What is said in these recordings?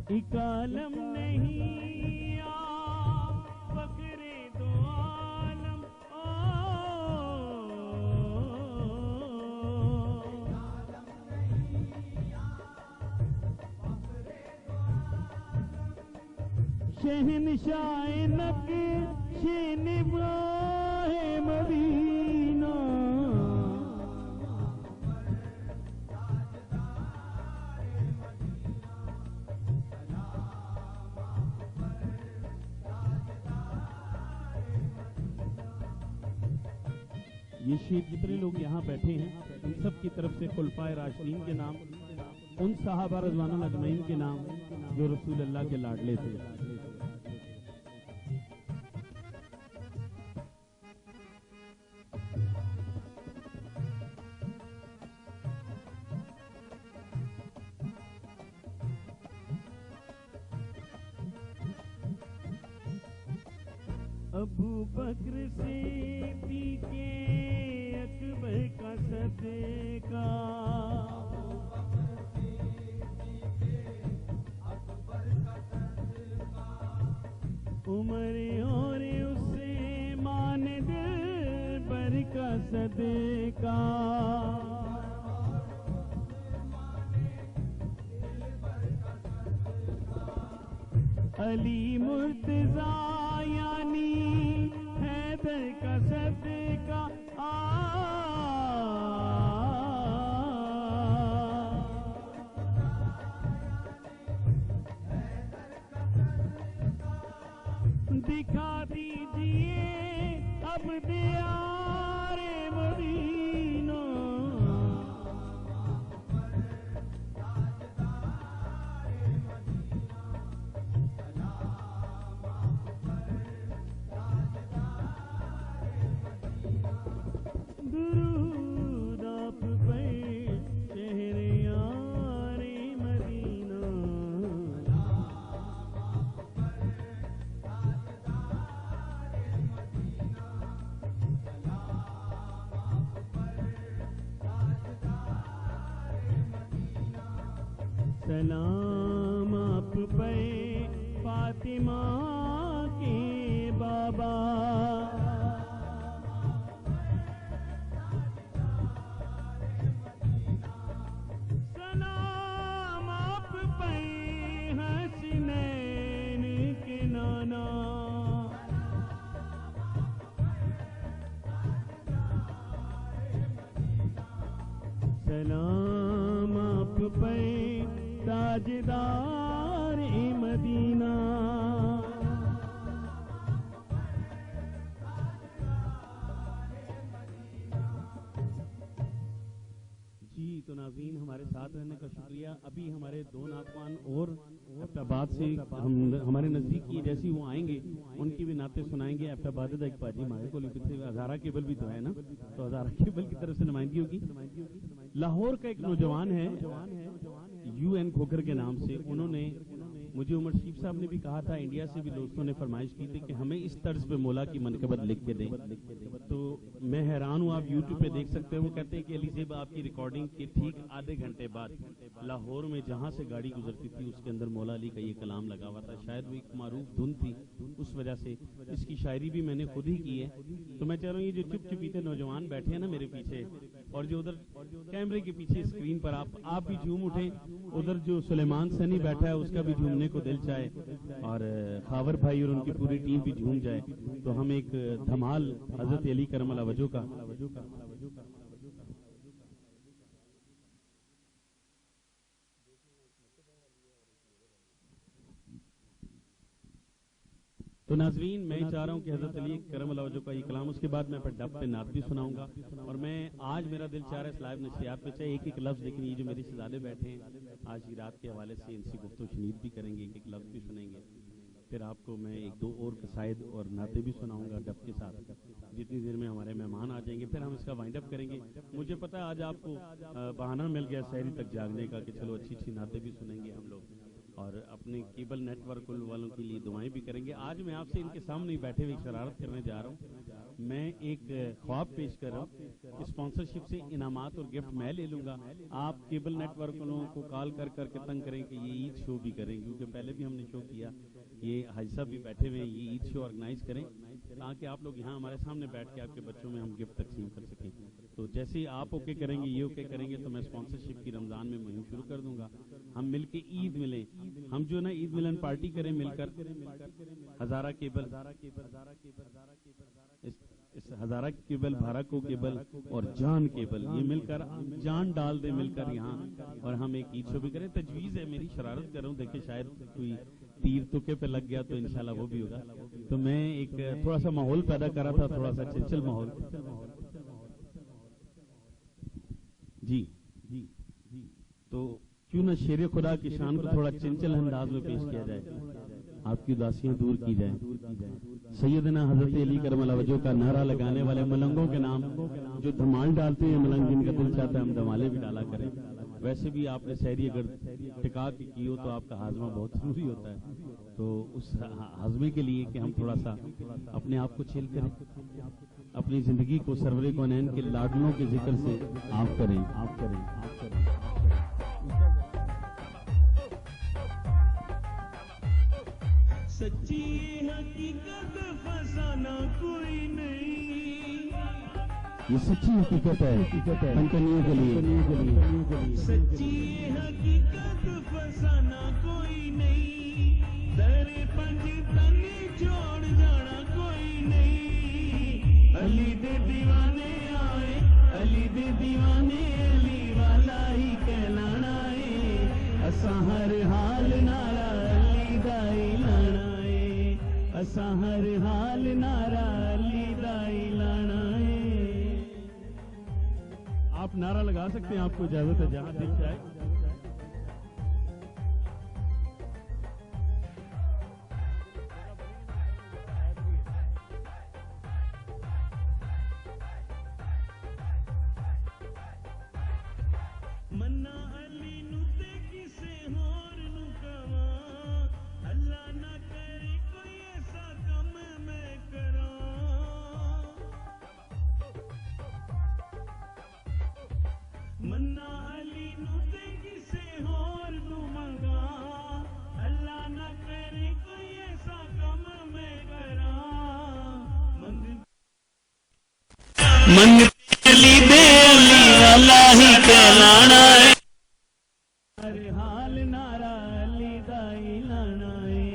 ایک عالم نہیں آپ فخر دو عالم شہنشاہ نقش نگاہ مدینہ یہ شیخ جتنے لوگ یہاں بیٹھے ہیں ان سب کی طرف سے خلفائے راشدین کے نام، ان صحابہ رضوان اجمعین کے نام جو رسول اللہ کے لاڈلے تھے۔ ابو بکر صدیق اکبر کا صدقہ، عمر اور عثمان دلبر کا صدقہ، علی مرتضیٰ یعنی حیدر کا صدقہ، دکھا دیجئے اب دیار مدینہ، درود آپ پر شہر یار مدینہ، سلام آپ پر فاطمہ کے بابا، سلام آپ پر حسنین کے نانا، سلام آپ پر تاجدار مدینہ، جی تو ناظرین ہمارے ساتھ رہنے کا شکریہ۔ ابھی ہمارے دو نعتخوان اور ایبٹ آباد سے ہمارے نزدیک کی جیسی وہ آئیں گے ان کی بھی نعتیں سنائیں گے۔ ایبٹ آباد ایک باجی ہمارے کو ہزارہ کیبل بھی تو ہے نا، تو ہزارہ کیبل کی طرف سے نمائندگی ہوگی۔ لاہور کا ایک نوجوان ہے یو این کھوکھر کے نام سے، انہوں نے مجھے عمر شریف صاحب نے بھی کہا تھا، انڈیا سے بھی دوستوں نے فرمائش کی تھی کہ ہمیں اس طرز پہ مولا کی منقبت لکھ کے دیں، تو میں حیران ہوں، آپ یوٹیوب پہ دیکھ سکتے ہیں۔ وہ کہتے ہیں کہ علی صاحب آپ کی ریکارڈنگ کے ٹھیک آدھے گھنٹے بعد لاہور میں جہاں سے گاڑی گزرتی تھی اس کے اندر مولا علی کا یہ کلام لگا ہوا تھا، شاید وہ ایک معروف دھن تھی، اس وجہ سے اس کی شاعری بھی میں نے خود ہی کی ہے۔ تو میں چاہ رہا ہوں یہ جو چپ چپیتے نوجوان بیٹھے ہیں نا میرے پیچھے، اور جو ادھر کیمرے کے پیچھے اسکرین پر آپ بھی جھوم اٹھیں، ادھر جو سلیمان سنی بیٹھا ہے اس کا بھی جھومنے کو دل چاہے، اور خاور بھائی اور ان کی پوری ٹیم بھی جھوم جائے، تو ہم ایک دھمال حضرت علی کرم اللہ وجہ کا تو ناظرین میں چاہ رہا ہوں کہ حضرت علی کرم اللہ وجہ کا یہ کلام، اس کے بعد میں پھر ڈب پہ نعت بھی سناؤں گا، اور میں آج میرا دل چاہ رہا ہے اس لائیو نشریات پہ چاہے ایک ایک لفظ، لیکن یہ جو میرے شہزادے بیٹھے ہیں آج کی رات کے حوالے سے ان سے گفت و شنید بھی کریں گے، ایک ایک لفظ بھی سنیں گے، پھر آپ کو میں ایک دو اور قصائد اور نعتیں بھی سناؤں گا ڈب کے ساتھ، جتنی دیر میں ہمارے مہمان آ جائیں گے پھر ہم اس کا وائنڈ اپ کریں گے۔ مجھے پتا ہے آج آپ کو بہانہ مل گیا سحری تک جاگنے کا کہ چلو اچھی اچھی نعتیں بھی سنیں گے ہم لوگ، اور اپنے کیبل نیٹ ورک والوں کے لیے دعائیں بھی کریں گے. آج میں آپ سے ان کے سامنے ہی بیٹھے ہوئے شرارت کرنے جا رہا ہوں. میں ایک خواب پیش کر رہا ہوں. اسپانسرشپ سے انعامات اور گفٹ میں لے لوں گا. آپ کیبل نیٹ ورک والوں کو کال کر کے تنگ کریں کہ یہ عید شو بھی کریں, کیونکہ پہلے بھی ہم نے شو کیا. یہ حاجی صاحب بھی بیٹھے ہوئے ہیں, یہ عید شو آرگنائز کریں تاکہ آپ لوگ یہاں ہمارے سامنے بیٹھ کے آپ کے بچوں میں ہم گفٹ تقسیم کر سکیں. تو جیسے ہی آپ اوکے کریں گے, یہ اوکے کریں گے, تو میں اسپانسرشپ کی رمضان میں مہم شروع کر دوں گا. ہم مل کے عید ملیں, ہم جو نا عید ملن پارٹی کریں مل کر. ہزارہ کیبل, اس ہزارہ کیبل, بھارکو کیبل اور جان کیبل, یہ مل کر جان ڈال دیں مل کر یہاں, اور ہم ایک عید شو بھی کریں. تجویز ہے میری, شرارت کر رہا ہوں, دیکھیں شاید کوئی تیر تکے پہ لگ گیا تو انشاءاللہ وہ بھی ہوگا. تو میں ایک تھوڑا سا ماحول پیدا کرا تھا, تھوڑا سا چنچل ماحول. جی تو کیوں نہ شیر خدا کی شان کو تھوڑا چنچل انداز میں پیش کیا جائے, آپ کی اداسیاں دور کی جائیں. سیدنا حضرت علی کرم اللہ وجہہ کا نعرہ لگانے والے ملنگوں کے نام, جو دھمال ڈالتے ہیں ملنگ, جن کا دل چاہتا ہے ہم دھمالے بھی ڈالا کریں. ویسے بھی آپ نے سحری اگر ٹکا کے کی ہو تو آپ کا ہاضمہ بہت ضروری ہوتا ہے, تو اس ہاضمے کے لیے کہ ہم تھوڑا سا اپنے آپ کو چھیل کریں, اپنی زندگی کو سرور کونین کے لاڈلوں کے ذکر سے آپ کریں. سچی حقیقت فسانہ کوئی نہیں, یہ سچی حقیقت ہے پنچنیوں کے لیے. سچی حقیقت فسانہ کوئی نہیں, در پنج تن چھوڑ جانا کوئی نہیں. علی دے دیوانے آئے, علی دے دیوانے, علی والا ہی کہلانا ہے. اساں ہر حال نعرہ علی دا اعلان ہے, اساں ہر حال نعرہ علی دا اعلان ہے. آپ نعرہ لگا سکتے ہیں, آپ کو اجازت ہے جہاں دل جائے. منا علی نو تے کسے ہور نو کواں, اللہ نہ کرے کوئی ایسا کم میں کراں. منا علی نو تے کسے ہور نو منگاں, اللہ نہ کرے کوئی ایسا کم میں کراں. منگ علی دے, علی والا ہی کہلانا ہے. ہر حال نعرہ علی دا اعلان ہے,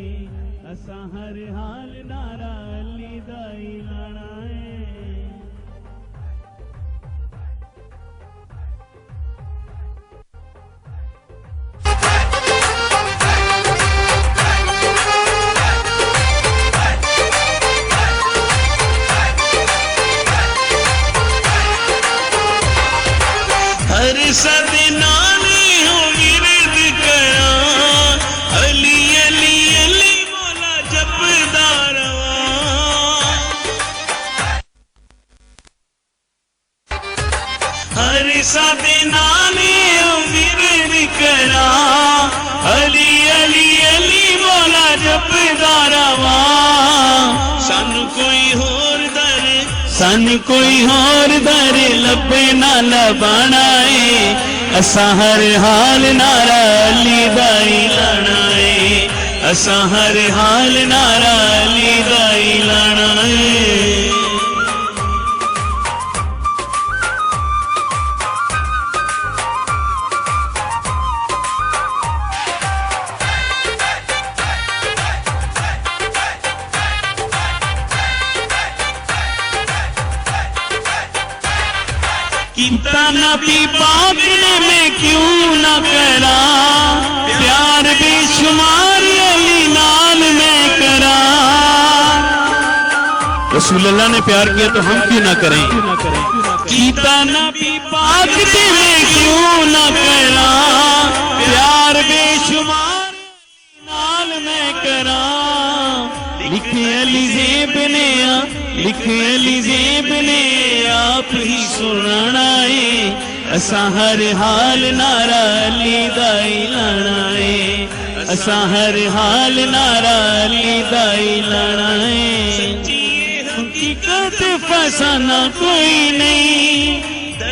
اساں ہر حال نعرہ علی دا اعلان ہے. ہر صد نامی ہوں ورد کراں, علی علی علی مولا جپدا رواں. ہر صد نامی ہوں ورد کراں, علی علی علی مولا جپدا رواں. سن کوئی ہور در لبے نہ لبانا ہے, اساں ہر حال نعرہ علی دا اعلان ہے, اساں ہر حال نعرہ علی دا اعلان ہے. کیتا نبی پاک نے میں کیوں نہ کرا, پیار بے شمار علی نال میں کرا. رسول اللہ نے پیار کیا تو ہم کیوں نہ کریں. کیتا نبی پاک نے میں کیوں نہ کرا, پیار بے شمار نال میں کرا. لکھے علی زیب نے, لکھے علی زیب نے آپ ہی سنانا ہے, اساں ہر حال نعرہ علی دا اعلان ہے, اساں ہر حال نعرہ علی دا ہی لانا ہے حقیقت فسانا کوئی نہیں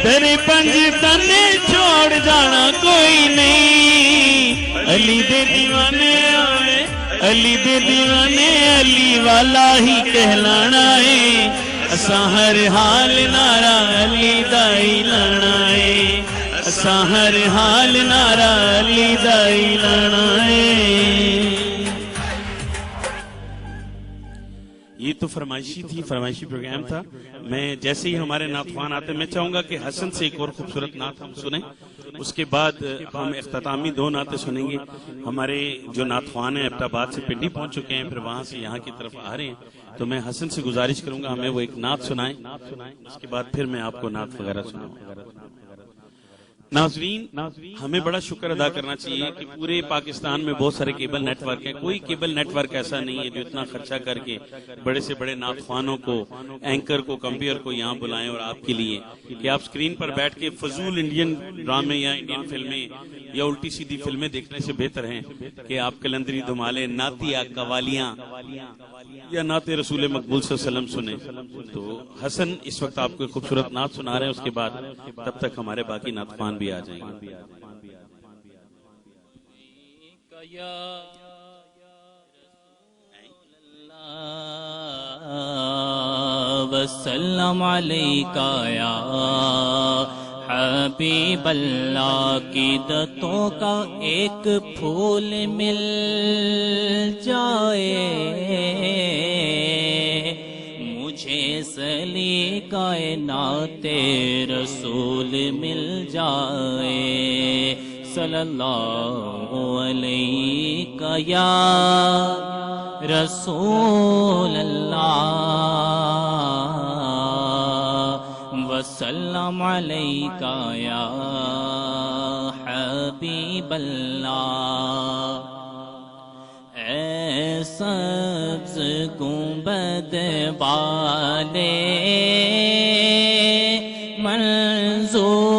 در پنج تنے چھوڑ جانا کوئی نہیں علی دے دیوانے آئے علی دے دیوانے علی والا ہی کہلانا ہے اساں ہر حال نعرہ علی دا ہی لانا ہے اساں ہر حال نعرہ علی دا ہی لانا ہے یہ تو فرمائشی تھی فرمائشی پروگرام تھا میں جیسے ہی ہمارے نعتخوان آتے میں چاہوں گا کہ حسن سے ایک اور خوبصورت نعت ہم سنیں اس کے بعد ہم اختتامی 2 نعتیں سنیں گے ہمارے جو نعتخوان ہیں ایبٹ آباد سے پنڈی پہنچ چکے ہیں پھر وہاں سے یہاں کی طرف آ رہے ہیں تو میں حسن سے گزارش کروں گا ہمیں وہ ایک نعت سنائیں اس کے بعد پھر میں آپ کو نعت وغیرہ سناؤں ناظرین ہمیں بڑا شکر ادا کرنا چاہیے کہ پورے پاکستان میں بہت سارے کیبل نیٹ ورک ہیں کوئی کیبل نیٹ ورک ایسا نہیں ہے جو اتنا خرچہ کر کے بڑے سے بڑے نعتخوانوں کو اینکر کو کمپیئر کو یہاں بلائیں اور آپ کے لیے کہ آپ سکرین پر بیٹھ کے فضول انڈین ڈرامے یا انڈین فلمیں یا الٹی سیدھی فلمیں دیکھنے سے بہتر ہیں کہ آپ کلندری دھمالے نعتیہ قوالیاں یا نعت رسول مقبول صلی اللہ علیہ وسلم سنیں تو حسن اس وقت آپ کو خوبصورت نعت سنا رہے ہیں اس کے بعد تب تک ہمارے باقی نعتخوان بھی آ جائیں گے وسلم علیکہ یا حبیب اللہ کی دتوں کا ایک پھول مل جائے مجھے سلیقہ نعت رسول مل جائے صلی اللہ علیہ یا رسول اللہ وسلم علیکہ یا حبیب اللہ اے سبز گنبد والے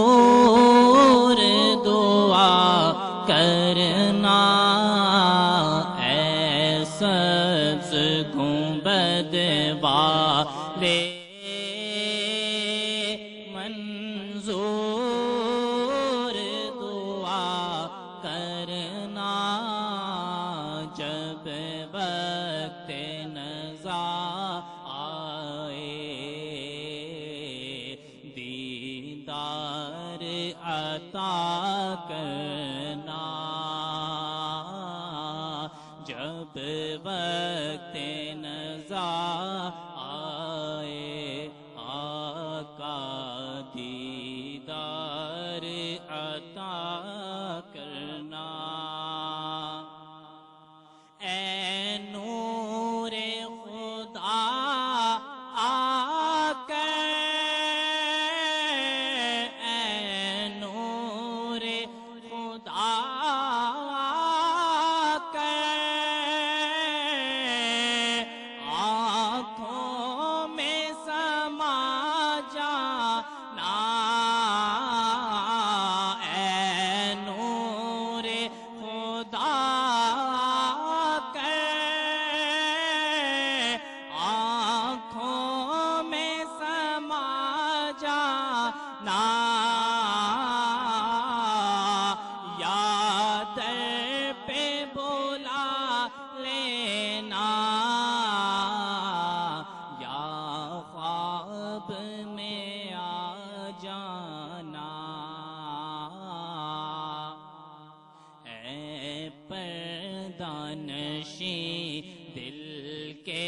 منظور دعا کرنا اے سبز گنبد والے منظور دعا کرنا جب وقت نزا آئے دیدار عطا کرنا جب وقت نزا آئے آقا دیدار عطا کرنا اے نور خدا آ کر اے نور خدا آ کر آنکھوں میں سما جانا اے نور خدا آنکھوں میں سما جانا یا در پہ بلا لینا یا خواب میں آ جانا اے پردہ نشیں دل کے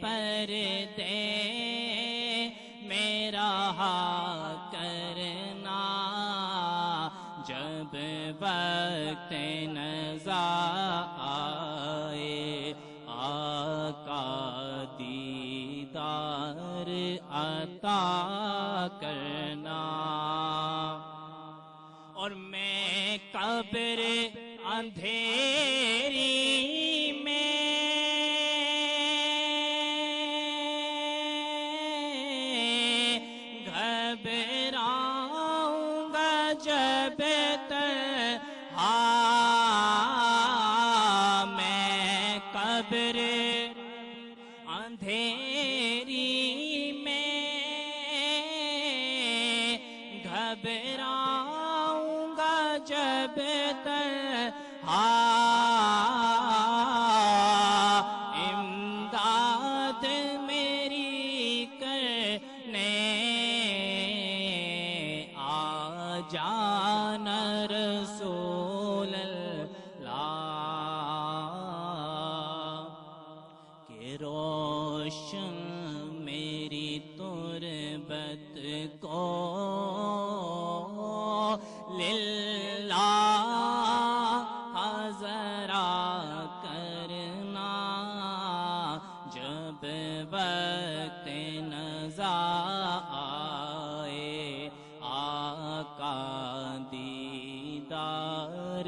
پردے میرا کرنا جب وقت نزا آئے آقا دیدار عطا کرنا اور میں قبر اندھیری میں گھبراؤں گا جب تنہا امداد میری کرنے آ جانا رسول اللہ، کہ روشن میری تربت کو للہ ذرا کرنا، جب وقت نزا آئے آقا دیدار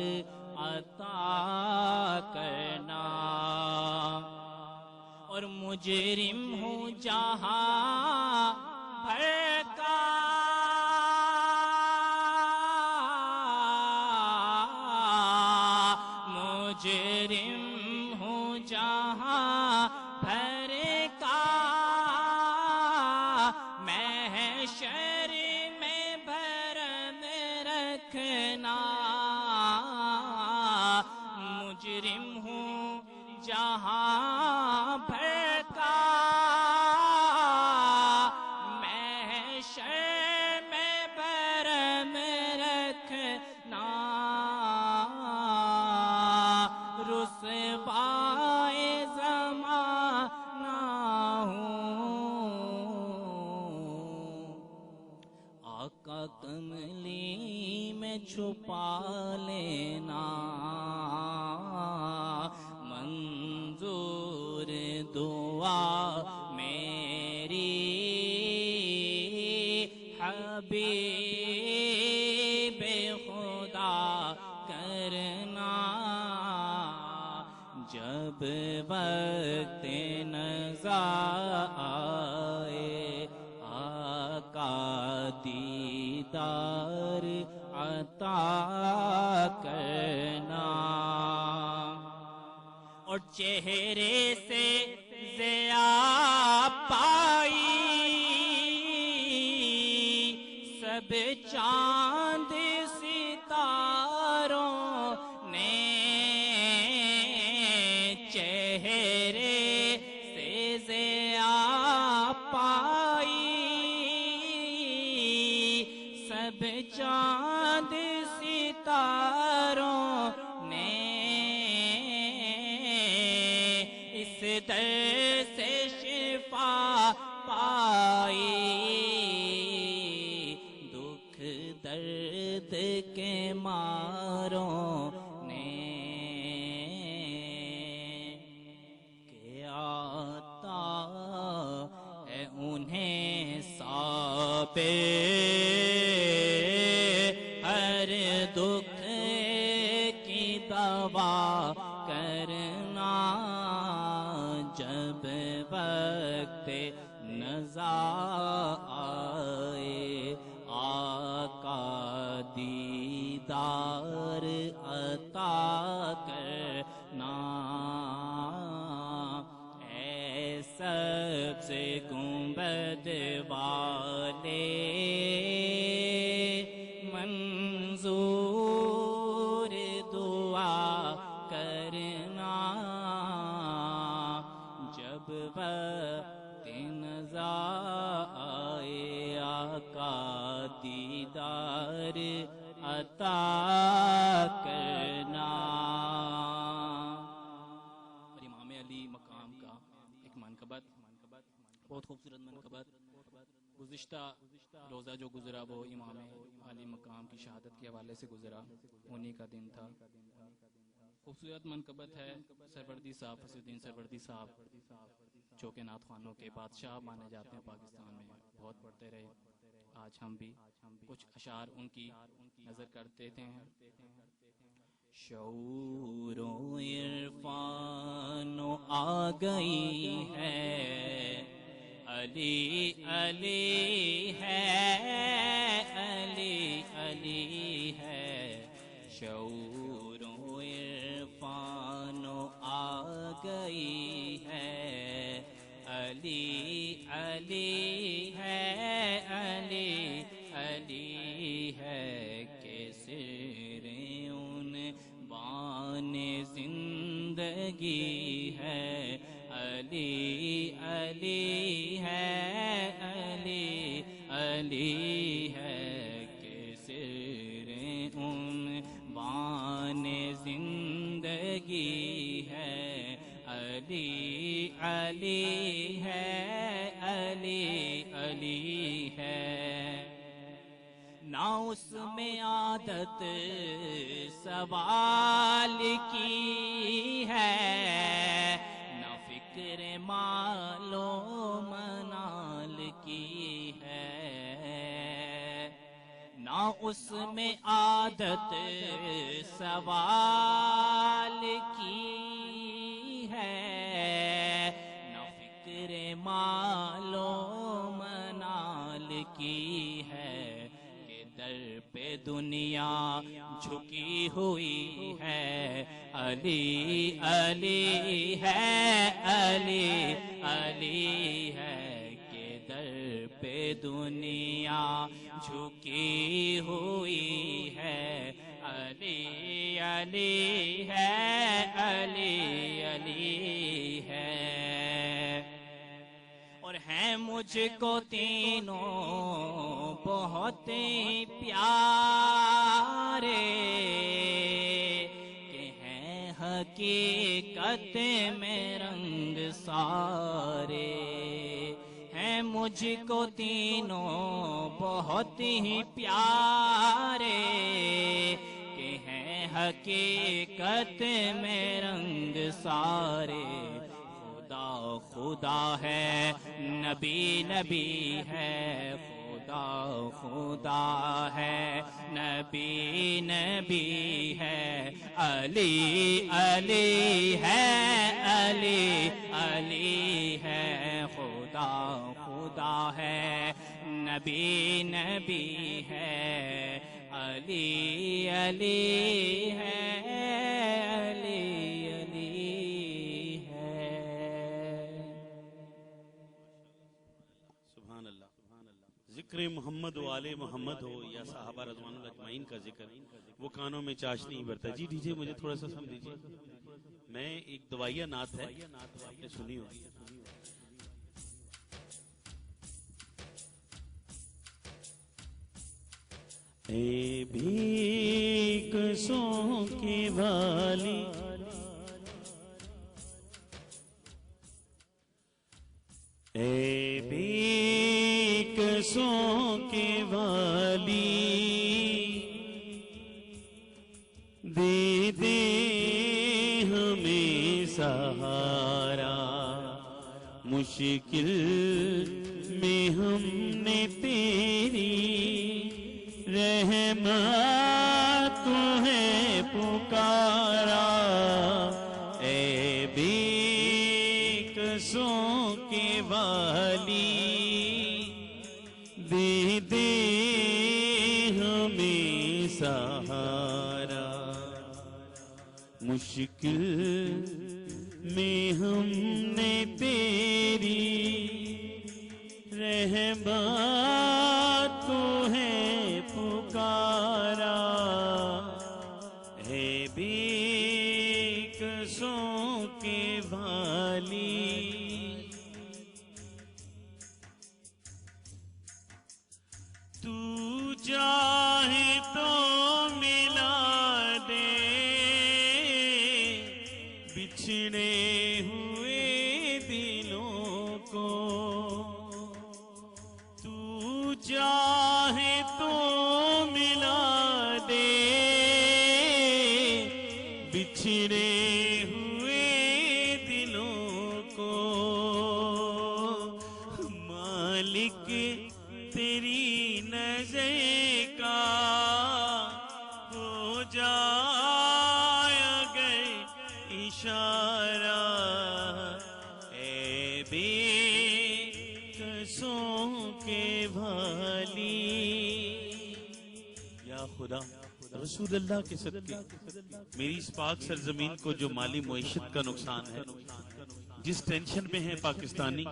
عطا کرنا، اور مجرم ہوں جہاں بھر کا مجرم ہوں جہاں بھر کا، محشر میں بھرم رکھنا، مجرم ہوں جہاں بھر کا، محشر میں بھرم رکھنا، رسوائے زمانہ ہوں، آقا کملی میں چھپا لینا، منظور دعا میری حبیب خدا کرنا، جب وقت نزا آئے آقا دیدار عطا کرنا، اور چہرے سے ضیا پائی سب چاند ستاروں نے، چہرے سے ضیا پائی سب چاند ستاروں نے، اس در سے شفا پائی، دکھ درد کے ماروں نے، کہ آتا ہے انہیں صابر ہر دکھ کی دوا کرنا، جب وقت نزا آئے آقا دیدار عطا کرنا، اے سب سے گنبد والے منظور دعا کرنا، جب وقت نزا آئے آقا دیدار عطا کرنا۔ اور امام علی مقام کا ایک منقبت، بہت خوبصورت منقبت، گزشتہ روزہ جو گزرا وہ امام علی مقام کی شہادت کے حوالے سے گزرا، انہی کا دن تھا۔ خوبصورت منقبت ہے، سروردی صاحب فصل الدین سروردی صاحب جو کہ نعت خوانوں کے بادشاہ مانے جاتے ہیں پاکستان میں، بہت پڑھتے رہے، آج ہم بھی کچھ اشعار ان کی نظر کرتے تھے۔ شعور و عرفان آ گئی ہے، علی علی ہے، علی علی ہے، شعور و عرفان آ گئی ہے، علی علی ہے، علی علی ہے، کہ سر ان زندگی ہے علی علی ہے علی علی ہے کہ سر عنوان زندگی ہے علی علی ہے علی علی ہے نہ اس میں عادت سوال کی ہے نہ فکر مال و منال کی ہے نہ اس میں عادت سوال کی ہے نہ فکر مال و منال کی ہے کہ در پہ دنیا جھکی ہوئی ہے علی علی ہے علی علی ہے کہ در پہ دنیا جھکی ہوئی ہے علی علی ہے علی علی ہے اور ہیں مجھ کو تینوں بہت پیارے کہ ہیں حقیقت میں رنگ سارے ہیں مجھ کو تینوں بہت ہی پیارے کہ ہیں حقیقت میں رنگ سارے خدا خدا ہے نبی نبی ہے خدا خدا ہے نبی نبی ہے علی علی ہے علی علی ہے خدا خدا ہے نبی نبی ہے علی علی ہے علی علی ہے سبحان اللہ ذکر محمد و آل محمد ہو یا صحابہ رضوان اللہ اجمعین کا ذکر وہ کانوں میں چاش نہیں بھرتا جی دیجئے مجھے تھوڑا سا سم دیجئے میں ایک دوائیہ نعت ہے آپ نے سنی ہوگی اے بھیکسوں کی والی اے بھیکسوں کی والی دے دے ہمیں سہارا مشکل میں ہم نے تیری رحمت تمہیں پکارا اے بھیکسوں کے والی دے دے ہمیں سہارا مشکل میں ہم نے تیری رحمت تمہیں پکارا ہے بھیکسوں کے والی تو چاہے تو ملا دے بچھڑے ہوئے دلوں کو تو چاہے تو ملا دے بچھڑے ہوئے دلوں کو مالک تیری نظر کا ہو جائے اگر اشارہ اے بھیکسوں کے والی یا خدا رسول اللہ کے صدقے میری اس پاک سرزمین کو جو مالی معیشت کا نقصان ہے جس ٹینشن میں ہے پاکستانی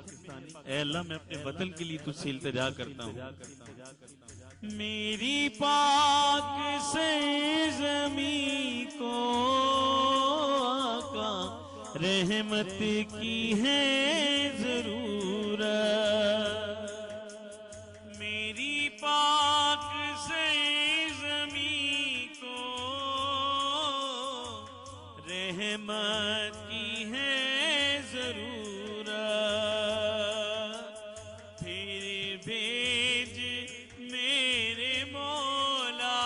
اے اللہ میں اپنے وطن کے لیے تجھ سے التجا کرتا ہوں میری پاک سرزمین کو آقا رحمت کی ہے ضرورت میری پاک سرزمین کو رحمت کی ہے ضرورت پھر بھیج میرے مولا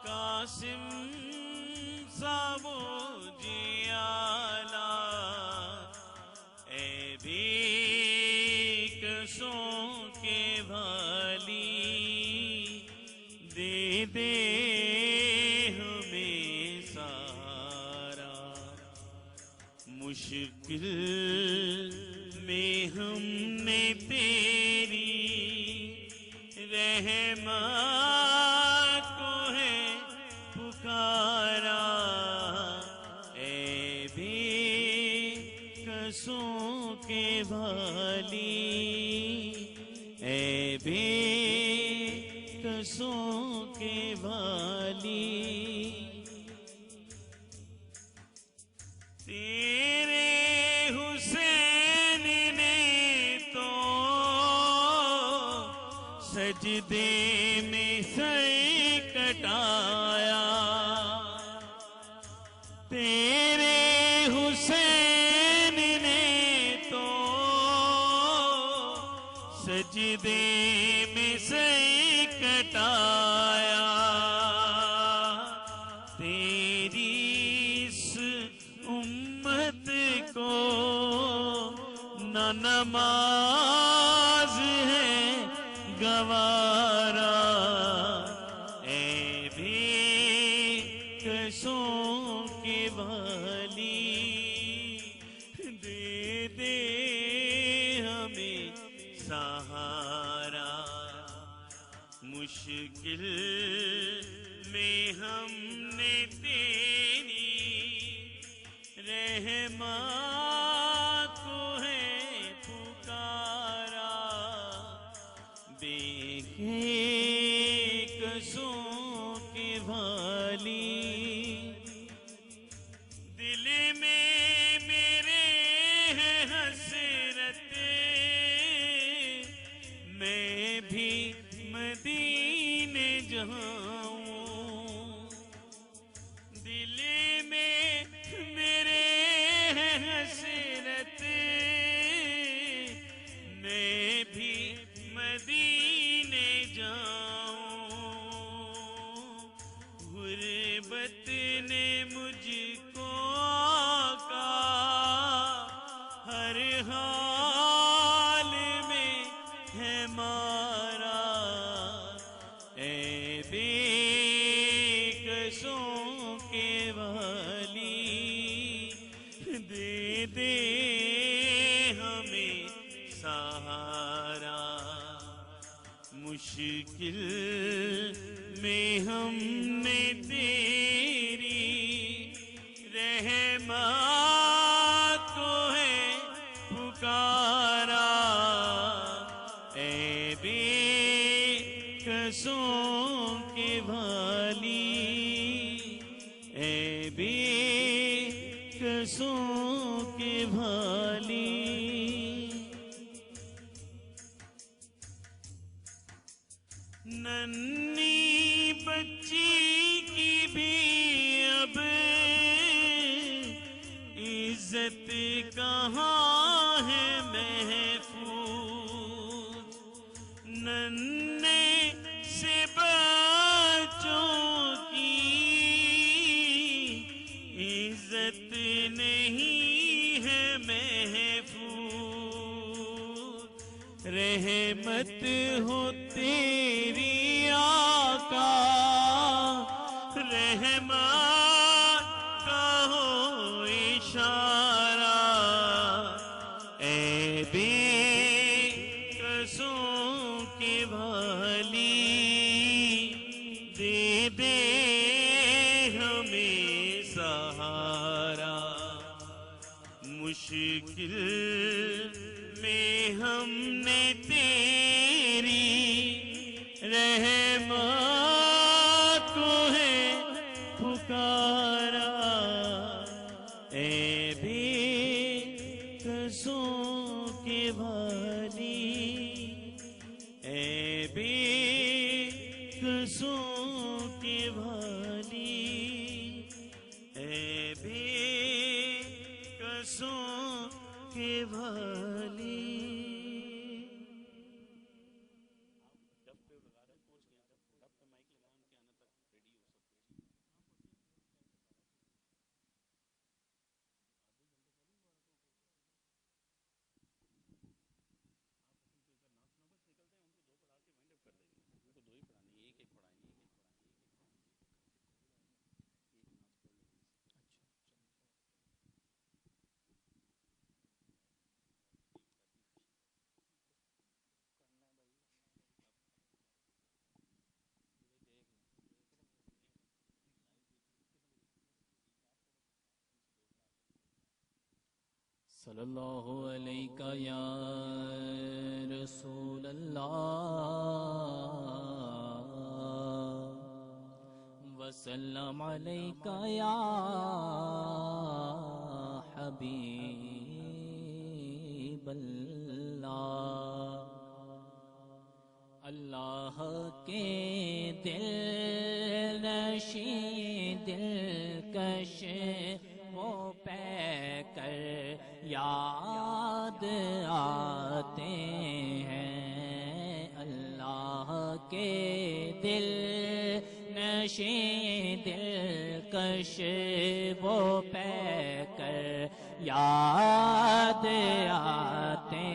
قاسم سا وہ جیالا اے بے کسوں کے والی دے دے ہمیں سارا مشکل میں ہم نے تیری رحمت کو ہے پکارا اے بے کسوں کے والی اے بے کسوں کے والی تیرے حسین نے تو سجدے میں سر کٹایا تیرے حسین نے تو سجدے میں سر کٹایا تیری اس امت کو نہ نماز ہے گوارا اے بے کسوں کے والی دے دے ہمیں سہارا مشکل میں ہم نے تیری رحمت کو ہے پکارا بے کسوں کے والی دل میں میرے ہے حسرت میں بھی مدینے جاؤں دل میں میرے ہے حسرت میں بھی مدینے جاؤں غربت نے مجھ کو آقا ہر حال میں ہے مارا اے بے کسوں کے والی دے دے ہمیں سہارا مشکل میں ہم نے تیری رحمت کو ہے پکارا اے بے کسوں کے والی اے بے کسوں کے والی ننھی بچی کی بھی اب عزت کہاں ہے محفوظ ننھے سے بچوں کی عزت نہیں ہے محفوظ رحمت ہو تیری آقا رحمت کا ہو اشارہ اے بے کسوں کے والی دے دے ہمیں سہارا مشکل میں ہم نے تیری رحمت کو ہے پکارا اے بھی کسوں کے بھالی اے بھی کسوں کے بھالی اے بھی کسوں کے بھالی صلی اللہ علیہ یا رسول اللہ وسلم علیہ یا حبیب اللہ اللہ کے دل نشین دلکش وہ پے کر یاد آتے ہیں اللہ کے دل نشین دلکش وہ پے کر یاد آتے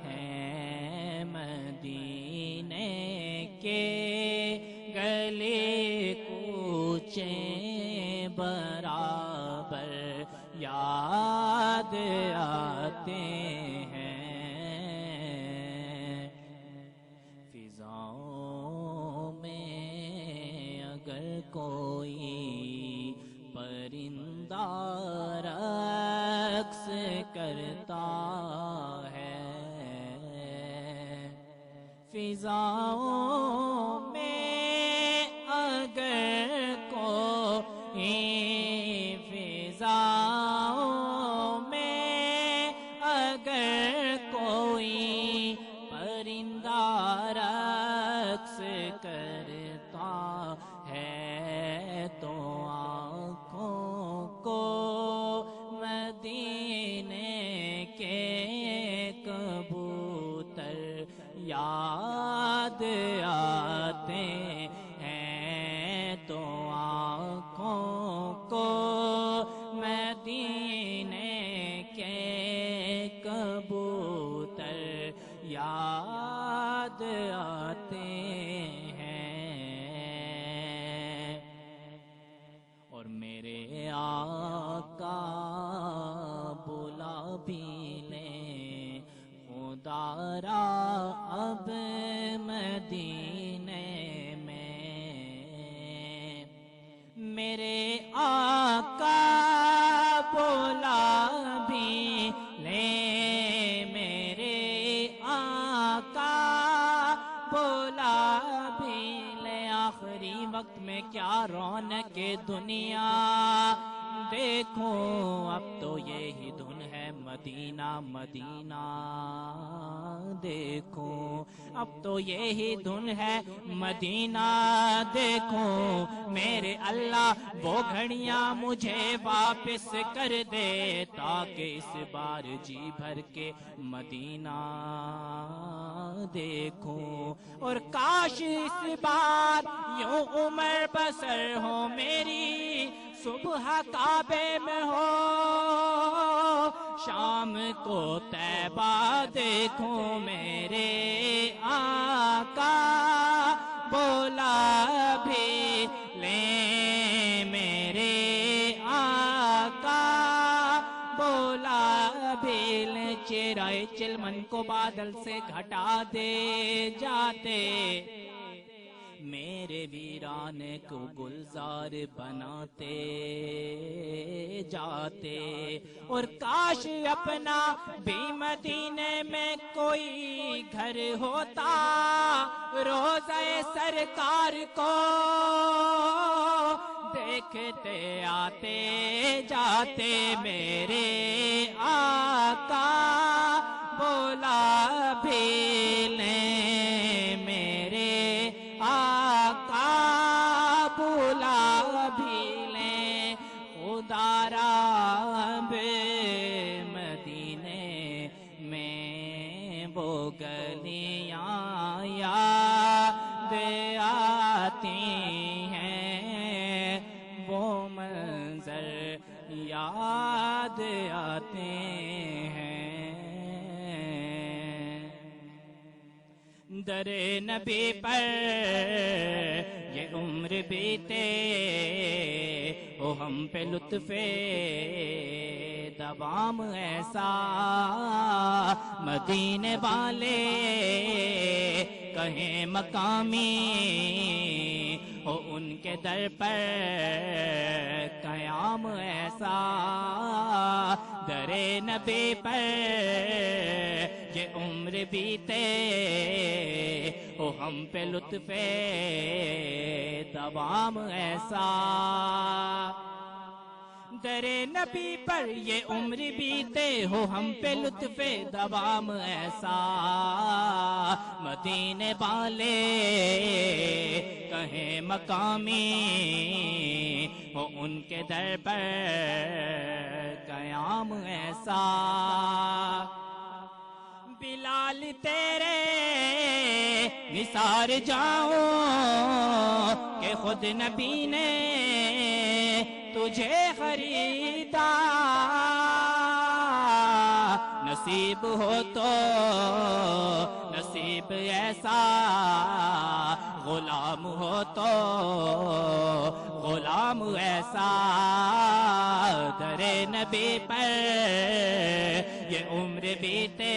ہیں مدینے کے گلے کوچے برابر یاد آتے ہیں فضاؤں میں اگر کوئی پرندہ رقص کرتا ہے فضاؤں میں اگر کوئی فضاؤں میں اگر کوئی پرندہ رقص کرتا ہے تو آنکھوں کو مدینے کے کبوتر یاد آتے ہیں تو آنکھوں کو مدینے کے کبوتر یاد آتے ہیں اور میرے آقا بلا بھی لیں خدا را اب مدینے میں میرے آقا بولا بھی لے میرے آقا بولا بھی لے آخری وقت میں کیا رونق دنیا دیکھو اب تو یہی دھن ہے مدینہ مدینہ دیکھو اب تو یہی دھن ہے مدینہ دیکھو میرے اللہ وہ گھڑیاں مجھے واپس کر دے تاکہ اس بار جی بھر کے مدینہ دیکھو اور کاش اس بار یوں عمر بسر ہو میری صبح کعبے میں ہو شام کو طیبہ دیکھو میرے آقا بولا بھی لیں میرے آقا بولا بھی لیں چہرہ چلمن کو بادل سے گھٹا دے جاتے میرے ویران کو گلزار بناتے جاتے اور کاش اپنا بھی مدینے میں کوئی گھر ہوتا روزہ سرکار کو دیکھتے آتے جاتے میرے آقا بولا بھی لیں میرے آقا بولا بھی لیں خدا را مدینے میں وہ گلیاں یاد آتی ہیں وہ منظر یاد آتے ہیں در نبی پر یہ عمر بیتے وہ ہم پہ لطف دوام ایسا مدینے والے کہیں مقامی ہو ان کے در پر قیام ایسا در نبی پر یہ عمر بیتے ہو ہم پہ لطف دوام ایسا در نبی پر یہ عمر بیتے ہو ہم پہ لطف دوام ایسا مدینے والے کہیں مقامی ہو ان کے در پر قیام ایسا بلال تیرے نثار جاؤں کہ خود نبی نے تجھے خریدا نصیب ہو تو نصیب ایسا غلام ہو تو غلام ایسا در نبی پر یہ عمر بیتے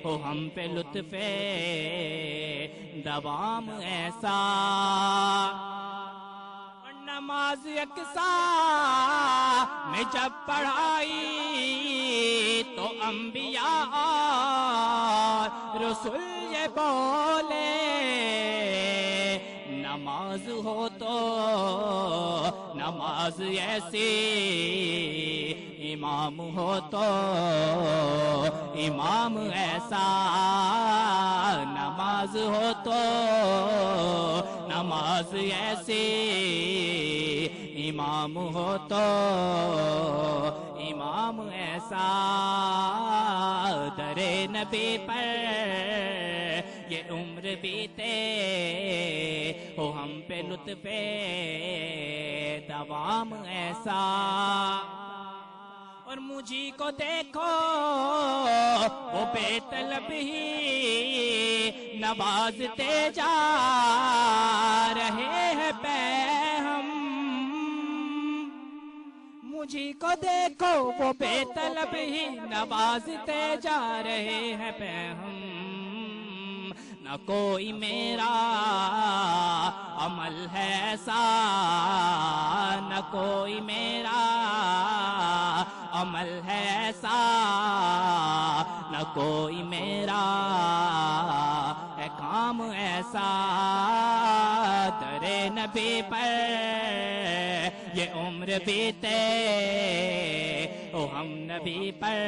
ہو ہم پہ لطف دوام ایسا نماز یکساں میں جب پڑھائی تو انبیاء اور رسول یہ بولے نماز ہو تو نماز ایسی امام ہو تو امام ایسا نماز ہو تو نماز ایسی امام ہو تو امام ایسا در نبی پر یہ عمر بیتے ہو ہم پہ لطف دوام ایسا اور مجھے کو دیکھو وہ بے طلب ہی نوازتے جا رہے ہیں پہ ہم مجھے کو دیکھو وہ بے طلب ہی نوازتے جا رہے ہیں پہ ہم نہ کوئی میرا عمل ہے ایسا نہ کوئی میرا عمل ہے ایسا نہ کوئی میرا ہے کام ایسا در نبی پر یہ عمر بیتے او ہم نبی پر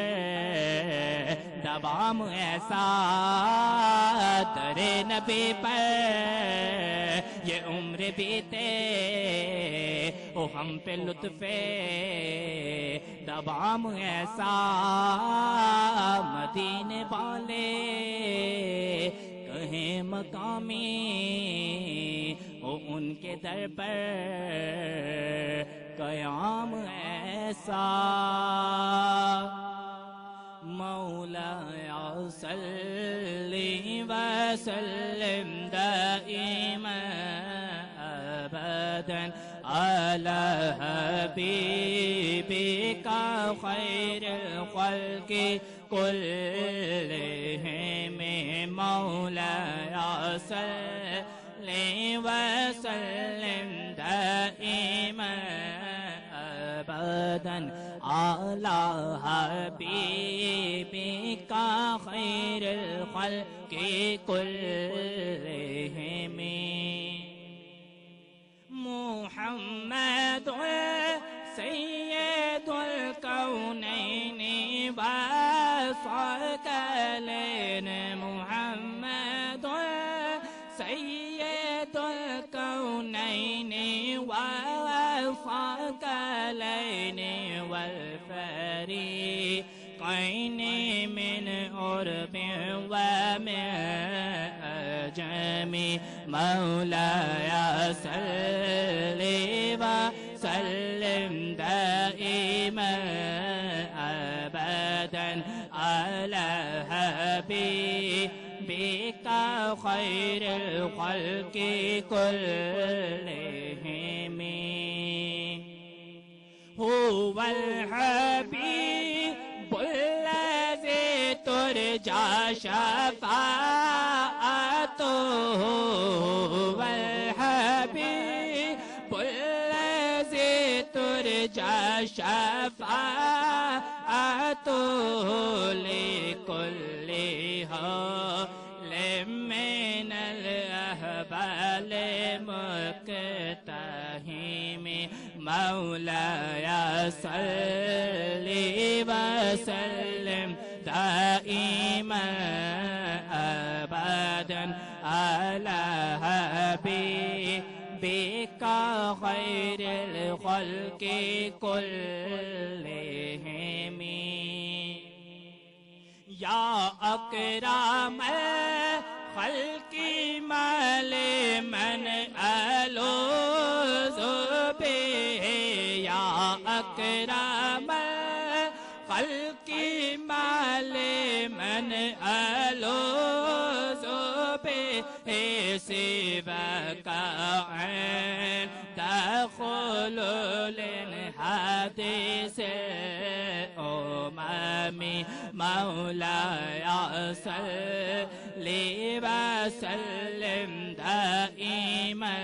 دوام ایسا در نبی پر یہ عمر بیتے او ہم پہ لطف دوام ایسا مدینے والے کہیں مقامی ہو ان کے در پر قیام ایسا مولایا صلی وسلم دائما ابدا على حبيبك خير الخلق كلهم مولاي صل وسلم دائما ابدا على حبيبك خير الخلق كلهم محمد سید الکونین والثقلین محمد سید الکونین والثقلین والفریقین من عرب ومن عجم مولاي صل وسلم دائما ابدا على حبيبك خير الخلق كلهم هو الحبيب الذي ترجى شفاعته والحبيب الذي ترجى شفاعته لكل هول من الأهبال مقتحم مولاي صل وسلم دائما ابدا على حبيبك خير الخلق كلهم يا اكرم الخلق مال من الوذ به يا اکرم الخلق مال من الوذ به سواك عند خلول حديث الأمم مولاي صل وسلم دائما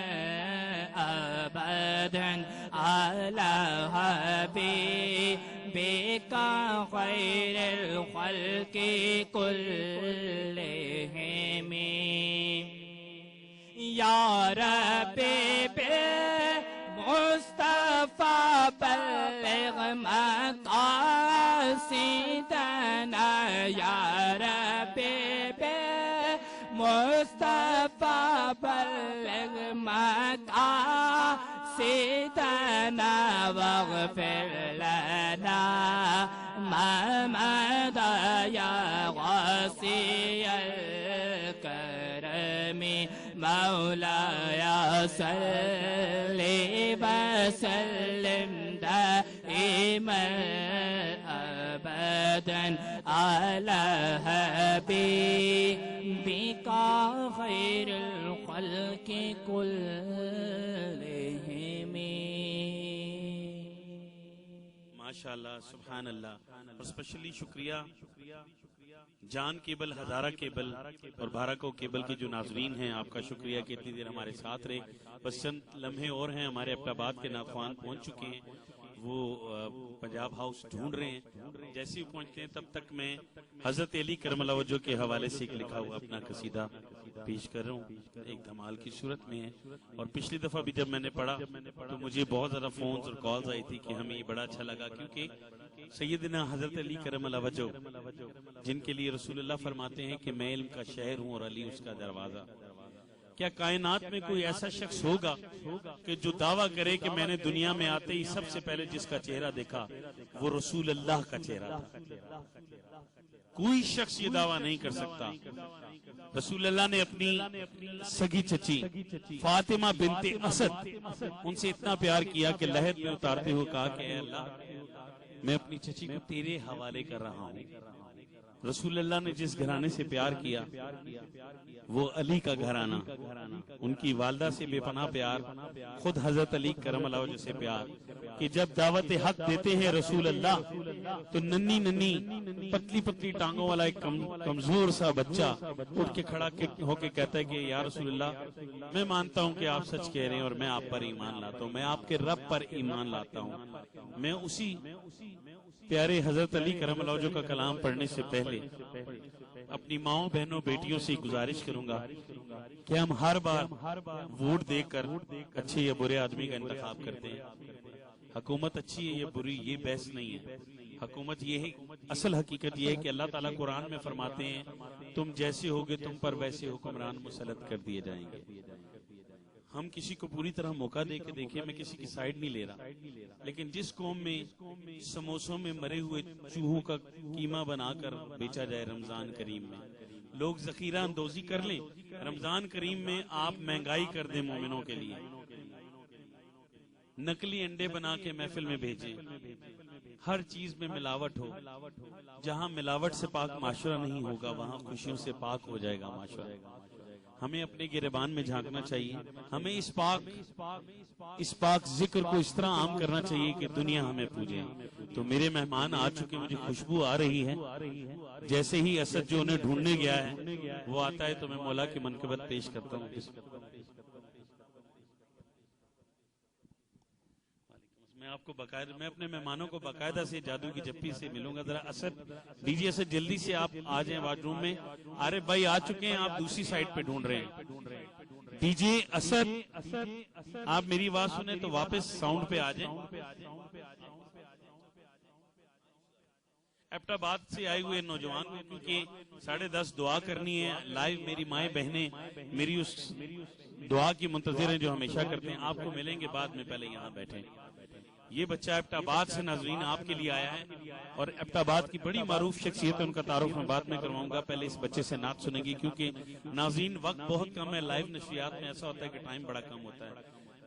ابدا على حبيبك خير الخلق كلهم يا ربي بالمصطفى بلغ مقاصدنا يا ربي بالمصطفى بلغ مقاصدنا واغفر لنا ما مضى يا غاسي الكرم مولاي صل وسلم دائما ابدا على حبيبك خير الخلق كلهم ماشاءاللہ سبحان اللہ. اور اسپیشلی شکریہ جان کیبل، ہزارہ کیبل اور بھارکو کیبل کے جو ناظرین ہیں، آپ کا شکریہ کہ اتنی دیر ہمارے ساتھ رہے. بس چند لمحے اور ہیں، ہمارے اپنا آباد کے ناخوان پہنچ چکے ہیں، وہ پنجاب ہاؤس ڈھونڈ رہے ہیں. جیسے ہی پہنچتے ہیں تب تک میں حضرت علی کرم اللہ وجہ کے حوالے سے ایک لکھا ہوا اپنا قصیدہ پیش کر رہا ہوں. ایک دھمال کی صورت میں ہے، اور پچھلی دفعہ بھی جب میں نے پڑھا تو مجھے بہت زیادہ فونز اور کالز آئی تھی کہ ہمیں یہ بڑا اچھا لگا، کیونکہ سیدنا حضرت علی کرم اللہ وجہ جن کے لیے رسول اللہ فرماتے ہیں کہ میں علم کا شہر ہوں اور علی اس کا دروازہ. کیا کائنات میں کوئی ایسا شخص ہوگا کہ جو دعویٰ کرے کہ میں نے دنیا میں آتے ہی سب سے پہلے جس کا چہرہ دیکھا وہ رسول اللہ کا چہرہ تھا؟ کوئی شخص یہ دعویٰ نہیں کر سکتا. رسول اللہ نے اپنی سگی چچی فاطمہ بنت اسد ان سے اتنا پیار کیا کہ لحد میں اتارتے ہوئے کہا کہ اے اللہ میں اپنی چچی کو تیرے حوالے کر رہا ہوں. رسول اللہ نے جس گھرانے سے پیار کیا وہ علی کا گھرانہ، ان کی والدہ سے بے پناہ پیار، خود حضرت علی کرم اللہ وجہ سے پیار، کہ جب دعوت حق دیتے ہیں رسول اللہ تو ننی ننی پتلی پتلی ٹانگوں والا ایک کمزور سا بچہ اٹھ کے کھڑا ہو کے کہتا ہے کہ یا رسول اللہ میں مانتا ہوں کہ آپ سچ کہہ رہے ہیں اور میں آپ پر ایمان لاتا ہوں، میں آپ کے رب پر ایمان لاتا ہوں. میں اسی پیارے حضرت علی کرم اللہ وجہ کا کلام پڑھنے سے پہلے اپنی ماؤں بہنوں بیٹیوں سے گزارش کروں گا کہ ہم ہر بار ووٹ دے کر اچھے یا برے آدمی کا انتخاب کرتے ہیں. حکومت اچھی ہے یا بری یہ بحث نہیں ہے. حکومت یہ ہے، اصل حقیقت یہ ہے کہ اللہ تعالیٰ قرآن میں فرماتے ہیں تم جیسے ہوگے تم پر ویسے حکمران مسلط کر دیے جائیں گے. ہم کسی کو پوری طرح موقع دے کے دیکھیں، میں کسی کی سائیڈ نہیں لے رہا، لیکن جس قوم میں سموسوں میں مرے ہوئے چوہوں کا قیمہ بنا کر بیچا جائے رمضان کریم میں، لوگ ذخیرہ اندوزی کر لیں، رمضان کریم میں آپ مہنگائی کر دیں مومنوں کے لیے، نقلی انڈے بنا کے محفل میں بھیجیں، ہر چیز میں ملاوٹ ہو. جہاں ملاوٹ سے پاک معاشرہ نہیں ہوگا وہاں خوشیوں سے پاک ہو جائے گا معاشرہ. ہمیں اپنے گریبان میں جھانکنا چاہیے. ہمیں اس پاک ذکر کو اس طرح عام کرنا چاہیے کہ دنیا ہمیں پوجے. تو میرے مہمان آ چکے، مجھے خوشبو آ رہی ہے. جیسے ہی اسد جو انہیں ڈھونڈنے گیا ہے وہ آتا ہے تو میں مولا کی منقبت پیش کرتا ہوں. میں اپنے مہمانوں کو باقاعدہ سے جادو کی جپی سے ملوں گا. ذرا اسد، ڈی جی اسد جلدی سے آپ آ جائیں واج روم میں. عارف بھائی آ چکے ہیں، آپ دوسری سائٹ پہ ڈھونڈ رہے ہیں. ڈی جے اسد آپ میری آواز سنیں تو واپس ساؤنڈ پہ آ جائیں. ایبٹ آباد سے آئے ہوئے نوجوان کو کیونکہ 10:30 دعا کرنی ہے لائیو. میری مائیں بہنیں میری اس دعا کی منتظر ہیں جو ہمیشہ کرتے ہیں. آپ کو ملیں گے بعد میں، پہلے یہاں بیٹھیں. یہ بچہ ایبٹ آباد سے ناظرین آپ کے لیے آیا ہے اور ایبٹ آباد کی بڑی معروف شخصیت ہے، ان کا تعارف میں بعد میں کرواؤں گا. پہلے اس بچے سے نعت سنیں گی کیونکہ ناظرین وقت بہت کم ہے. لائیو نشریات میں ایسا ہوتا ہے کہ ٹائم بڑا کم ہوتا ہے.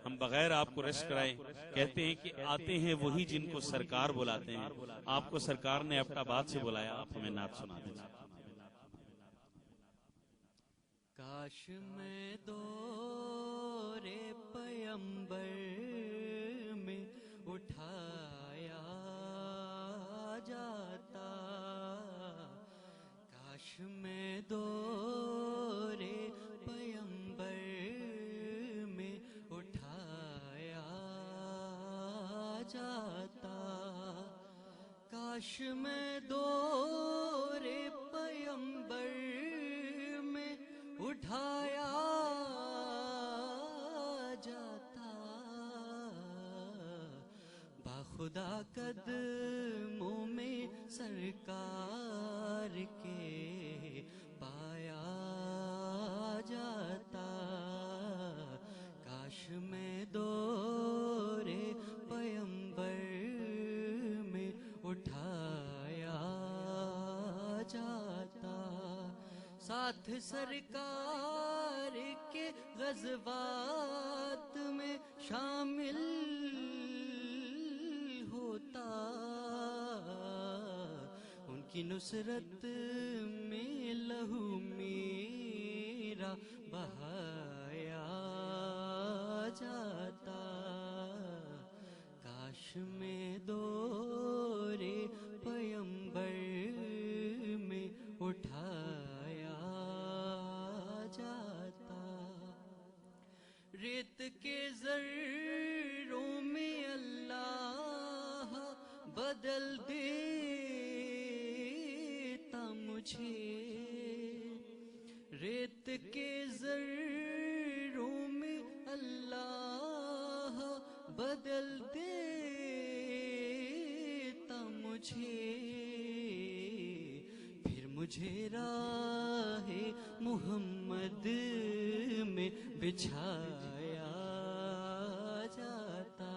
ہم بغیر آپ کو ریسٹ کرائے کہتے ہیں کہ آتے ہیں وہی جن کو سرکار بلاتے ہیں. آپ کو سرکار نے ایبٹ آباد سے بلایا، آپ ہمیں نعت سنا دیں. کاش میں دور پیمبر میں اٹھایا جاتا، کاش میں دور پیمبر میں اٹھایا جاتا، کاش میں دور پیمبر میں اٹھایا جاتا، باخدا قدموں میں سرکار کے پایا جاتا، کاش میں دور پیمبر میں اٹھایا جاتا، ساتھ سرکار کے غزوات میں شامل ہوتا، ان کی نصرت میں لہو میرا بہایا جاتا، کاش میں دور پیمبر میں اٹھایا جاتا، ریت کے ذروں میں اللہ بدل دیتا مجھے، ریت کے ذروں میں اللہ بدل دیتا مجھے، پھر مجھے راہ محمد میں بچھایا جاتا،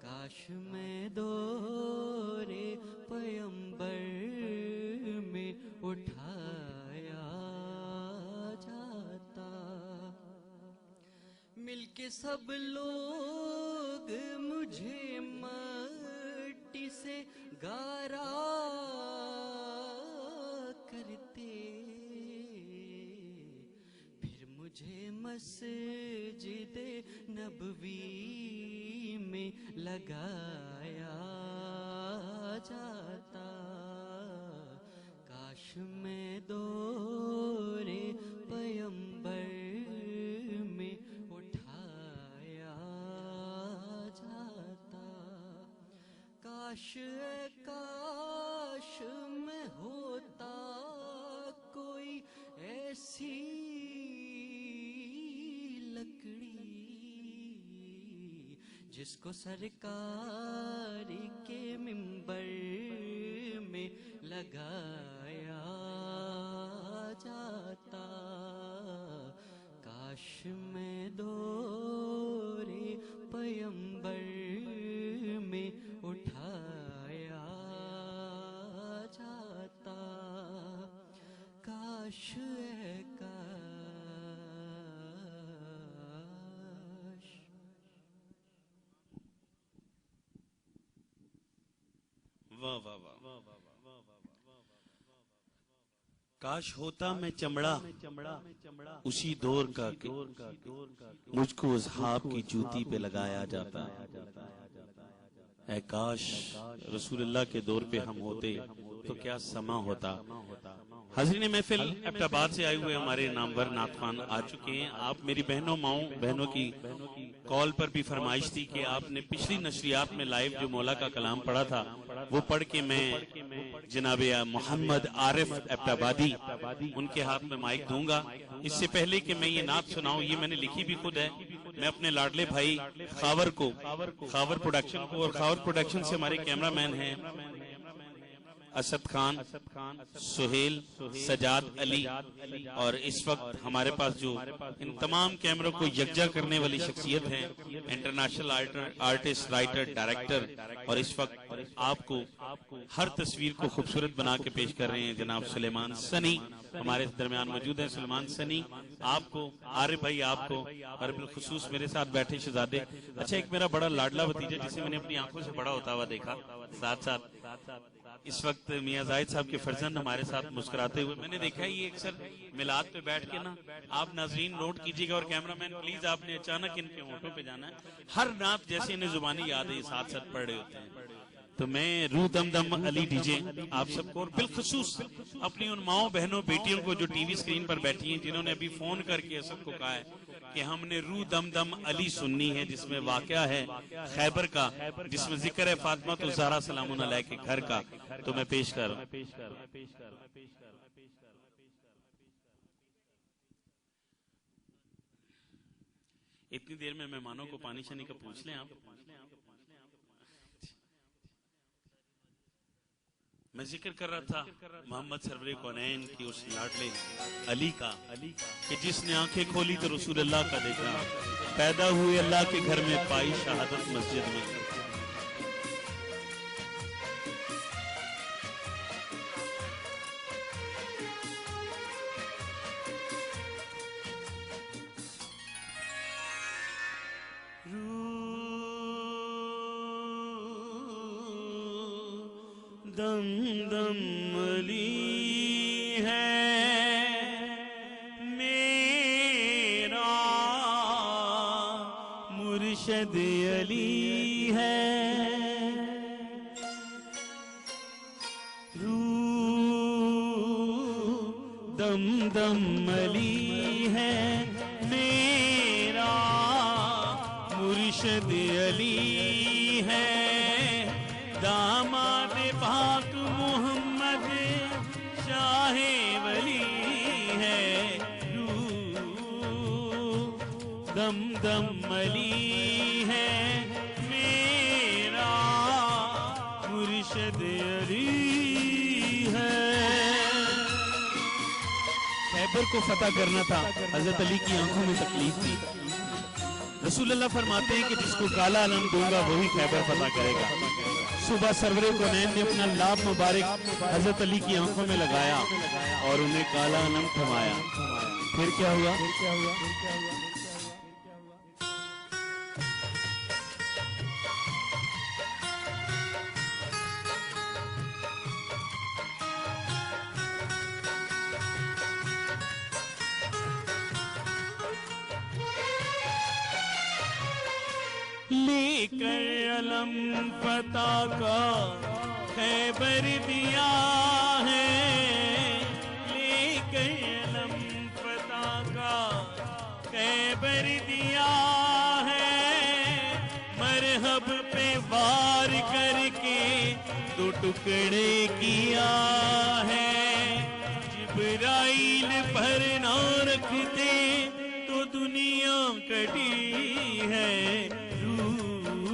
کاش میں دور پیمبر میں اٹھایا جاتا، مل کے سب لوگ مجھے مٹی سے گارا کرتے، پھر مجھے مسجد نبوی میں لگایا جاتا، کاش میں دور پیمبر میں اٹھایا جاتا، کاش اے کاش میں ہوتا کوئی ایسی جس کو سرکار کے منبر میں لگایا جاتا، کاش میں دور پیمبر میں اٹھایا جاتا، کاش اے کاش۔ واہ واہ واہ، کاش ہوتا میں چمڑا اسی دور کا کہ مجھ کو اصحاب کی جوتی پہ لگایا جاتا، اے کاش رسول اللہ کے دور پہ ہم ہوتے تو کیا سما ہوتا۔ حاضرین محفل، ایبٹ آباد سے آئے ہوئے ہمارے نامور نعت خوان آ چکے ہیں۔ آپ میری بہنوں ماؤں بہنوں کی کال پر بھی فرمائش تھی کہ آپ نے پچھلی نشریات میں لائیو جو مولا کا کلام پڑھا تھا وہ پڑھ کے میں جناب محمد عارف ایبٹ آبادی ان کے ہاتھ میں مائک دوں گا۔ اس سے پہلے کہ میں یہ نعت سناؤں، یہ میں نے لکھی بھی خود ہے، میں اپنے لاڈلے بھائی خاور کو، خاور پروڈکشن کو، اور خاور پروڈکشن سے ہمارے کیمرہ مین ہیں اسد خان، سہیل، سجاد علی، اور اس وقت ہمارے پاس جو ان تمام کیمروں کو یکجا کرنے والی شخصیت ہیں، انٹرنیشنل آرٹسٹ، رائٹر، ڈائریکٹر، اور اس وقت آپ کو ہر تصویر کو خوبصورت بنا کے پیش کر رہے ہیں جناب سلیمان سنی ہمارے درمیان موجود ہیں۔ سلیمان سنی آپ کو، عارف بھائی آپ کو، اور بالخصوص میرے ساتھ بیٹھے شہزادے۔ اچھا، ایک میرا بڑا لاڈلا بھتیجا جسے میں نے اپنی آنکھوں سے بڑا ہوتا ہوا دیکھا، ساتھ ساتھ اس وقت میاں زاہد صاحب کے فرزند ہمارے ساتھ مسکراتے ہوئے میں نے دیکھا، یہ اکثر میلاد پہ بیٹھ کے نا، آپ ناظرین نوٹ کیجیے گا، اور کیمرہ مین پلیز آپ نے اچانک ان کے ہونٹوں پہ جانا ہے، ہر نعت جیسے انہیں زبانی یاد ہے یہ ساتھ ساتھ پڑھ رہے ہوتے ہیں۔ تو میں روح دم دم علی ڈی جے آپ سب کو، اور بالخصوص اپنی ان ماؤں بہنوں بیٹیوں کو جو ٹی وی سکرین پر بیٹھی ہیں، جنہوں نے ابھی فون کر کے اسد کو کہا ہے کہ ہم نے روح دم دم علی سننی ہے، جس میں واقعہ ہے خیبر کا، جس میں ذکر ہے فاطمہ الزہرا سلام علیہ کے گھر کا، تو میں پیش کر رہا ہوں۔ اتنی دیر میں مہمانوں کو پانی شانی کا پوچھ لیں آپ۔ میں ذکر کر رہا تھا محمد سرور کونین کی اس لاڈلے علی کا کہ جس نے آنکھیں کھولی تو رسول اللہ کا دیکھا، پیدا ہوئے اللہ کے گھر میں، پائی شہادت مسجد میں۔ دم دم علی ہے میرا، مرشد علی ہے، روح دم دم علی ہے میرا، مرشد علی ہے، داماد پاک محمد شاہ ولی ہے، روح دم دم علی ہے میرا، مرشد علی ہے۔ خیبر کو فتح کرنا تھا، حضرت علی کی آنکھوں میں تکلیف تھی۔ رسول اللہ فرماتے ہیں کہ جس کو کالا علم دوں گا وہی خیبر فتح کرے گا۔ صبح سرور کونین نے اپنا لاب مبارک حضرت علی کی آنکھوں میں لگایا اور انہیں کالا علم تھمایا۔ پھر کیا ہوا؟ لے کر علم فتح کا خیبر دیا ہے، لے کر علم فتح کا خیبر دیا ہے، مرحب پہ وار کر کے دو ٹکڑے کیا ہے، جبرائیل پر نہ رکھتے تو دنیا کٹی ہے، روح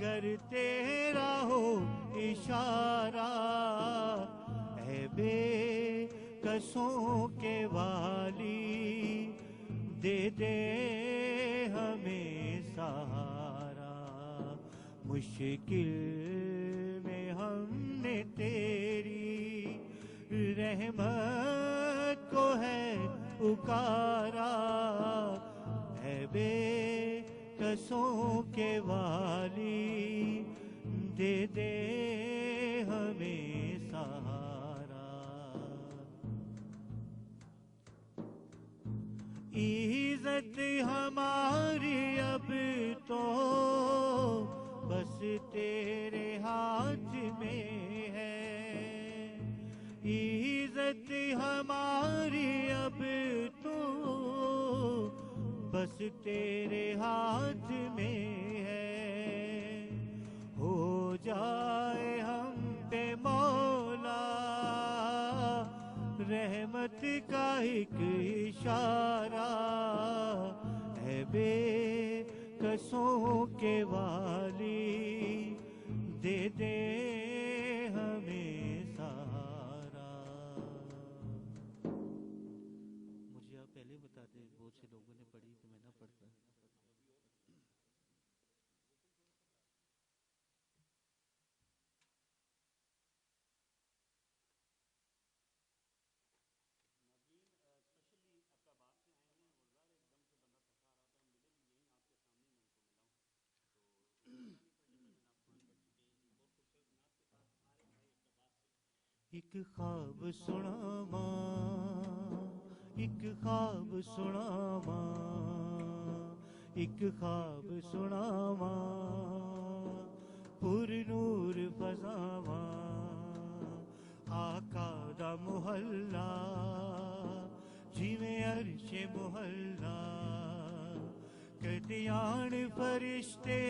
گر تیرا ہو اشارہ اے بے کسوں کے والی دے دے ہمیں سہارا مشکل میں ہم نے تیری رحمت کو ہے پکارا اے بے کسوں کے والی دے دے ہمیں سہارا عزت ہماری اب تو بس تیرے ہاتھ میں ہے عزت ہماری اب تو بس تیرے ہاتھ میں ہے ہو جائے ہم پہ مولا رحمت کا ایک اشارہ اے بے کسوں کے والی دے دے ہمیں سہارا مجھے آپ پہلے بتاتے بہت سے لوگوں نے پڑھی تو میں نہ پڑھتا ایک خواب سناواں ایک خواب سناواں ایک خواب سناواں پر نور فضاواں آقا دا محلہ جویں عرش محلہ کدی آن فرشتے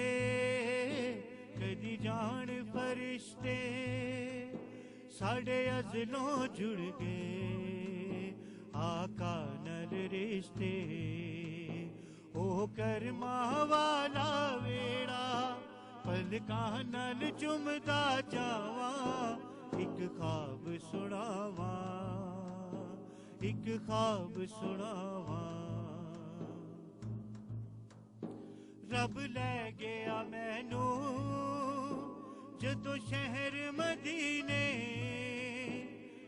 کدی جان فرشتے ساڑھے ازلوں جڑ گئے آقا نل رشتے او کرماں والا ویڑا پلکاں نل چمدا جاواں ایک خواب سناواں ایک خواب سناواں رب لے گیا مینوں جدوں شہر مدینے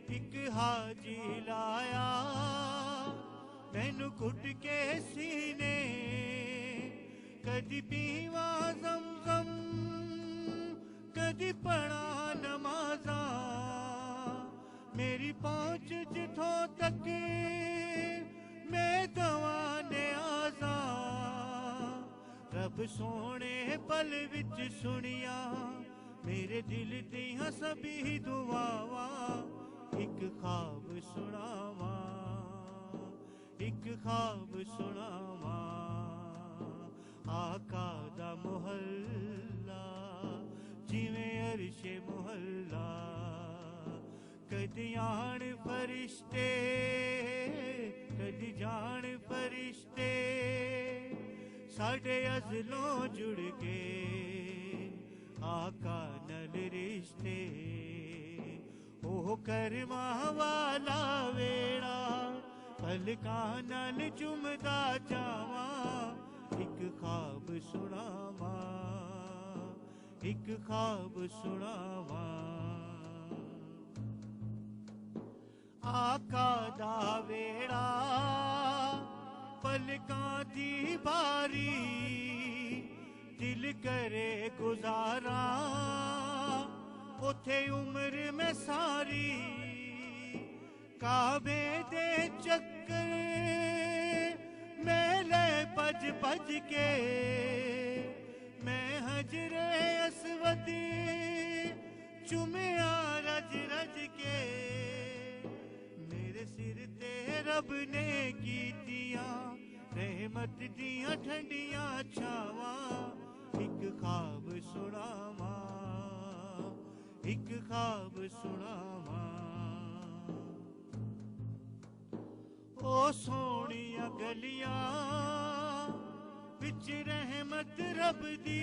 ایک حاجی لایا مینوں کٹ کے سینے کدی پیواں زمزم کدی پڑھاں نمازاں میری پہنچ جتھوں تک میں دواں نیازاں رب سونے پل وچ سنیاں میرے دل دیاں سبھی دعاواں ایک خواب سناواں ایک خواب سناواں آقا دا محلہ جویں عرش محلہ کدی آن فرشتے کدی جان فرشتے ساڑھے ازلوں جڑ کے آقا نل رشتے او کرماں والا ویڑا پلکاں نل چمدا جاواں ایک خواب سناواں ایک خواب سناواں آقا دا ویڑا پلکاں دی باری دل کرے گزارا اوتھے عمر میں ساری کعبے دے چکر میں لے پج پج کے میں حجر اسود چومیا رج رج کے میرے سر تے رب نے کیتیاں رحمت دیاں ٹھنڈیاں چھاواں ایک خواب سناواں ایک خواب سناواں او سونیاں گلیاں وچ رحمت رب دی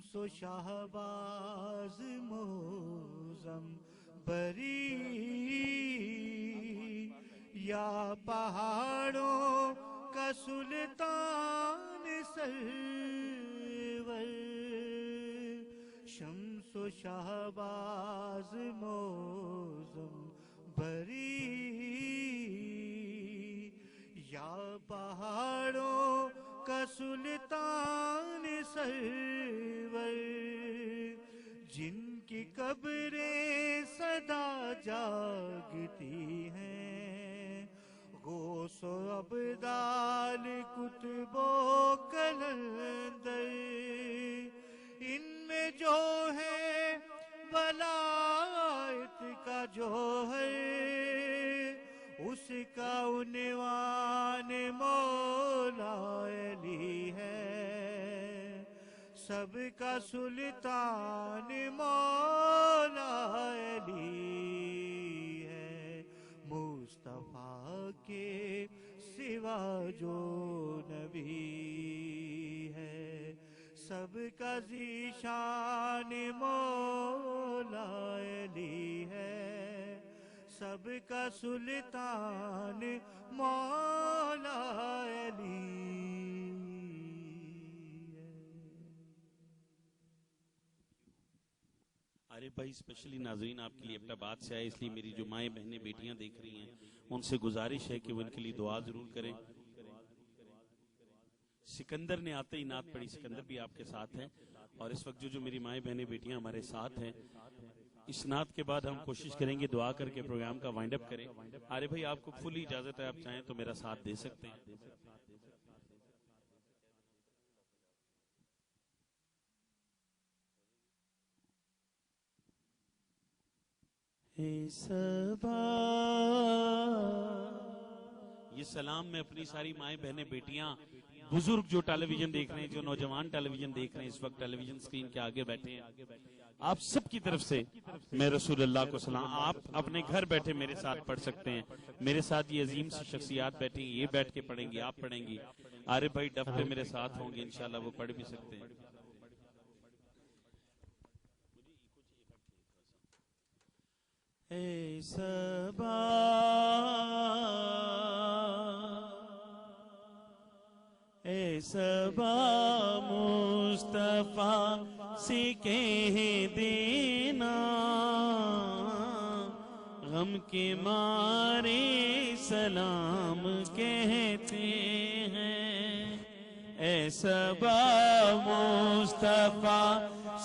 شمس و شہباز موزم بری یا پہاڑوں کا سلطان سرور شمس و شہباز موزم بری یا پہاڑوں کا سلطان سرور جن کی قبریں سدا جاگتی ہیں غوث و ابدال کتب و کلندر ان میں جو ہے ولایت کا جوہر اس کا عنوان مولا علی ہے سب کا سلطان مولا علی ہے مصطفیٰ کے سوا جو نبی ہے سب کا ذیشان مولا علی ہے سب کا سلطان مولا علی ہے۔ عارف بھائی اسپیشلی ناظرین آپ کے لیے اپنا بات سے آئے اس لیے میری جو مائیں بہنیں بیٹیاں دیکھ رہی ہیں ان سے گزارش ہے کہ وہ ان کے لیے دعا ضرور کریں۔ سکندر نے آتے ہی نعت پڑھی، سکندر بھی آپ کے ساتھ ہیں اور اس وقت جو میری مائیں بہنیں بیٹیاں ہمارے ساتھ ہیں اس نعت کے بعد ہم کوشش کریں گے دعا کر کے پروگرام کا وائنڈ اپ کریں۔ عارف بھائی آپ کو فلی اجازت ہے، آپ چاہیں تو میرا ساتھ دے سکتے ہیں۔ اے صبا یہ سلام میں اپنی ساری مائیں بہنیں بیٹیاں بزرگ جو ٹیلی ویژن دیکھ رہے ہیں، جو نوجوان ٹیلی ویژن دیکھ رہے ہیں، اس وقت ٹیلی ویژن سکرین کے آگے بیٹھے ہیں، آپ سب کی طرف سے میں رسول اللہ کو سلام۔ آپ اپنے گھر بیٹھے میرے ساتھ پڑھ سکتے ہیں، میرے ساتھ یہ عظیم سی شخصیات بیٹھیں گی، یہ بیٹھ کے پڑھیں گی، آپ پڑھیں گی، عارف بھائی ڈف پہ میرے ساتھ ہوں گے، انشاءاللہ وہ پڑھ بھی سکتے ہیں۔ اے صبا اے صبا مصطفیٰ سے کہہ دینا غم کے مارے سلام کہتے ہیں۔ اے صبا مصطفیٰ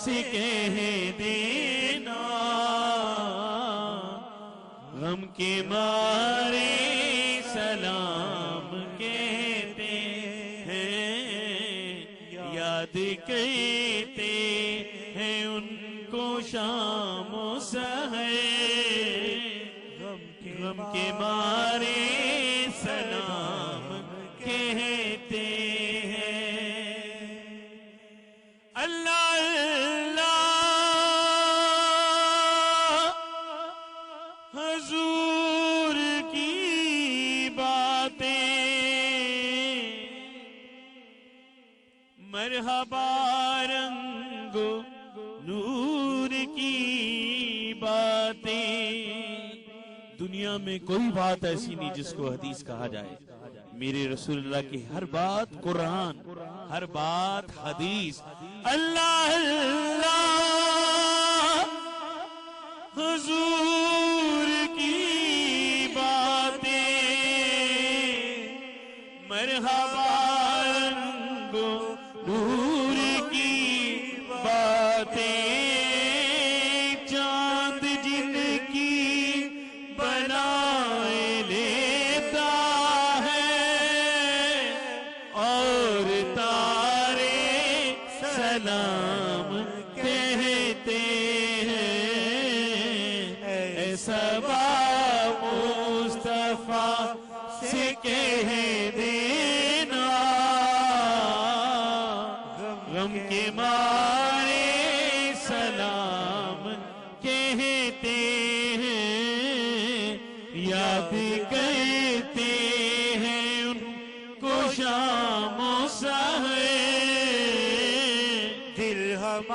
سے کہہ دینا غم کے مارے سلام کہتے ہیں، یاد کرتے ہیں ان کو شام و سحر غم کے مارے سلام کہتے ہیں۔ اللہ حضور کی باتیں مرحبا رنگ و نور کی باتیں، دنیا میں کوئی بات ایسی نہیں جس کو حدیث کہا جائے، میرے رسول اللہ کی ہر بات قرآن، ہر بات حدیث۔ اللہ اللہ حضور کی باتیں مرحبا رنگ و نور کی باتیں، چاند جن کی بنائے لیتا ہے اور تارے سلام کہتے ہیں۔ اے صبا مصطفیٰ سے کہہ دینا غم کے مارے سلام کہتے ہیں، یاد کرتے ہیں ان کو شام و سحر، دل ہمارا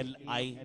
ALI_ZAIB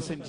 SNG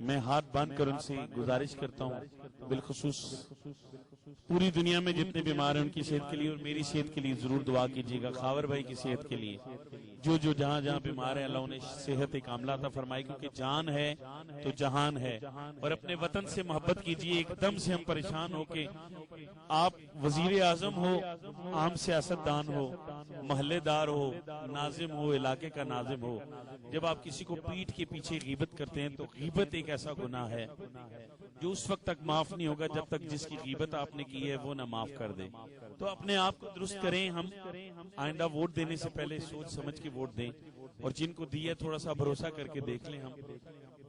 میں ہاتھ باندھ کر ان سے گزارش کرتا ہوں، بالخصوص پوری دنیا میں جتنے بیمار ہیں ان کی صحت کے لیے اور میری صحت کے لیے ضرور دعا کیجیے گا، خاور بھائی کی صحت کے لیے، جو جہاں جہاں بیمار ہے اللہ انہیں صحت کاملہ عطا فرمائے، کیونکہ جان ہے تو جہان ہے۔ اور اپنے وطن سے محبت کیجیے، ایک دم سے ہم پریشان ہو کے، آپ وزیر اعظم ہو، عام سیاست دان ہو، محلے دار ہو، ناظم ہو، علاقے کا ناظم ہو، جب آپ کسی کو پیٹھ کے پیچھے غیبت کرتے ہیں تو غیبت ایک ایسا گناہ ہے جو اس وقت تک معاف نہیں ہوگا جب تک جس کی غیبت آپ نے کی ہے وہ نہ معاف کر دے۔ تو اپنے آپ کو درست کریں، ہم آئندہ ووٹ دینے سے پہلے سوچ سمجھ کے ووٹ دیں، اور جن کو دیا تھوڑا سا بھروسہ کر کے دیکھ لیں ہم،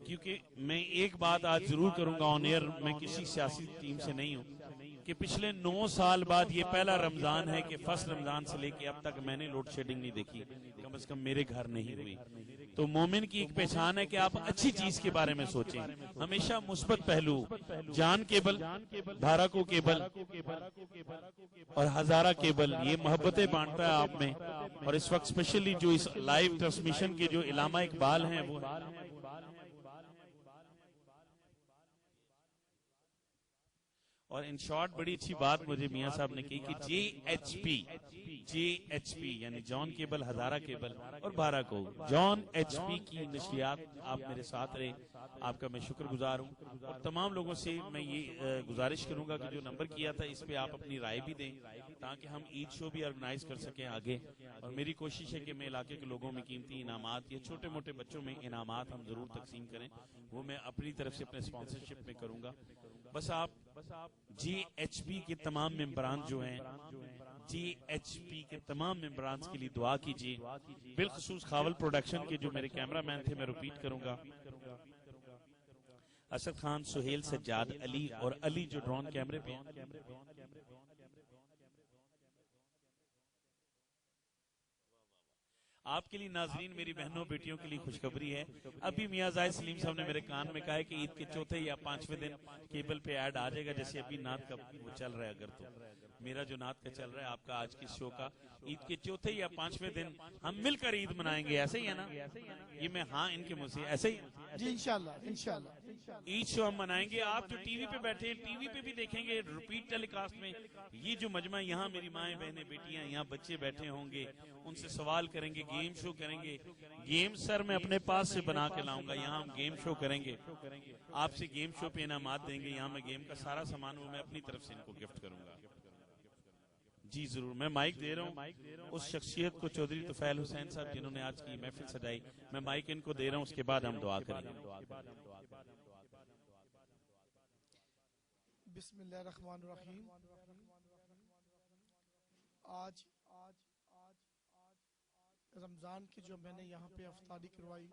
کیونکہ میں ایک بات آج ضرور کروں گا آن ایئر، میں کسی سیاسی ٹیم سے نہیں ہوں، کہ پچھلے 9 سال بعد یہ پہلا رمضان ہے کہ فرسٹ رمضان سے لے کے اب تک میں نے لوڈ شیڈنگ نہیں دیکھی، کم از کم میرے گھر نہیں ہوئی۔ تو مومن کی ایک پہچان ہے کہ آپ اچھی چیز کے بارے میں سوچیں، ہمیشہ مثبت پہلو، جان کیبل، دھارا کو کیبل اور ہزارہ کیبل، یہ محبتیں بانٹتا ہے آپ میں، اور اس وقت اسپیشلی جو اس لائیو ٹرانسمیشن کے جو علامہ اقبال ہیں وہ اور ان شارٹ بڑی اچھی بات مجھے میاں صاحب نے کی کہ جے ایچ پی یعنی جان کیبل، ہزارہ کیبل اور بارہ کو جان ایچ پی کی نشریات آپ میرے ساتھ رہے، آپ کا میں شکر گزار ہوں، اور تمام لوگوں سے میں یہ گزارش کروں گا کہ جو نمبر کیا تھا اس پہ آپ اپنی رائے بھی دیں تاکہ ہم عید شو بھی آرگنائز کر سکیں آگے، اور میری کوشش ہے کہ میں علاقے کے لوگوں میں قیمتی انعامات یا چھوٹے موٹے بچوں میں انعامات ہم ضرور تقسیم کریں، وہ میں اپنی طرف سے اپنے سپانسرشپ میں کروں گا۔ بس آپ جی ایچ پی کے تمام ممبران جو ہیں، جی ایچ پی کے تمام ممبران کے لیے دعا کیجیے، بالخصوص خاول پروڈکشن کے جو میرے کیمرہ مین تھے، میں ریپیٹ کروں گا، اسد خان، سہیل، سجاد، علی اور علی جو ڈرون کیمرے پہ ہیں۔ آپ کے لیے ناظرین، میری بہنوں بیٹیوں کے لیے خوشخبری ہے، ابھی میاں زاہد سلیم صاحب نے میرے کان میں کہا ہے کہ عید کے چوتھے یا 5ویں دن کیبل پہ ایڈ آ جائے گا، جیسے ابھی نعت کا وہ چل رہا ہے، اگر تو میرا جو نعت کا چل رہا ہے آپ کا آج کی شو کا، عید کے چوتھے یا 5ویں دن ہم مل کر عید منائیں گے، ایسے ہی ہے نا؟ یہ میں ہاں ان کے منہ سے ایسے ہی جی انشاءاللہ عید شو ہم منائیں گے۔ آپ جو ٹی وی پہ بیٹھے ہیں ٹی وی پہ بھی دیکھیں گے ریپیٹ ٹیلی کاسٹ میں، یہ جو مجمع یہاں میری مائیں بہنیں بیٹیاں یہاں بچے بیٹھے ہوں گے، ان سے سوال کریں گے، گیم شو کریں گے، گیم سر میں اپنے پاس سے بنا کے لاؤں گا، یہاں ہم گیم شو کریں گے، آپ سے گیم شو پہ انعامات دیں گے، یہاں میں گیم کا سارا سامان وہ میں اپنی طرف سے ان کو گفٹ کروں گا۔ جی ضرور، میں مائک دے رہا ہوں اس شخصیت کو، چودھری طفیل حسین صاحب جنہوں نے آج کی محفل سجائی، میں مائک ان کو دے رہا ہوں، اس کے بعد ہم دعا کریں گے۔ بسم اللہ الرحمن الرحیم۔ آج رمضان کی جو میں نے یہاں پہ افطاری کروائی،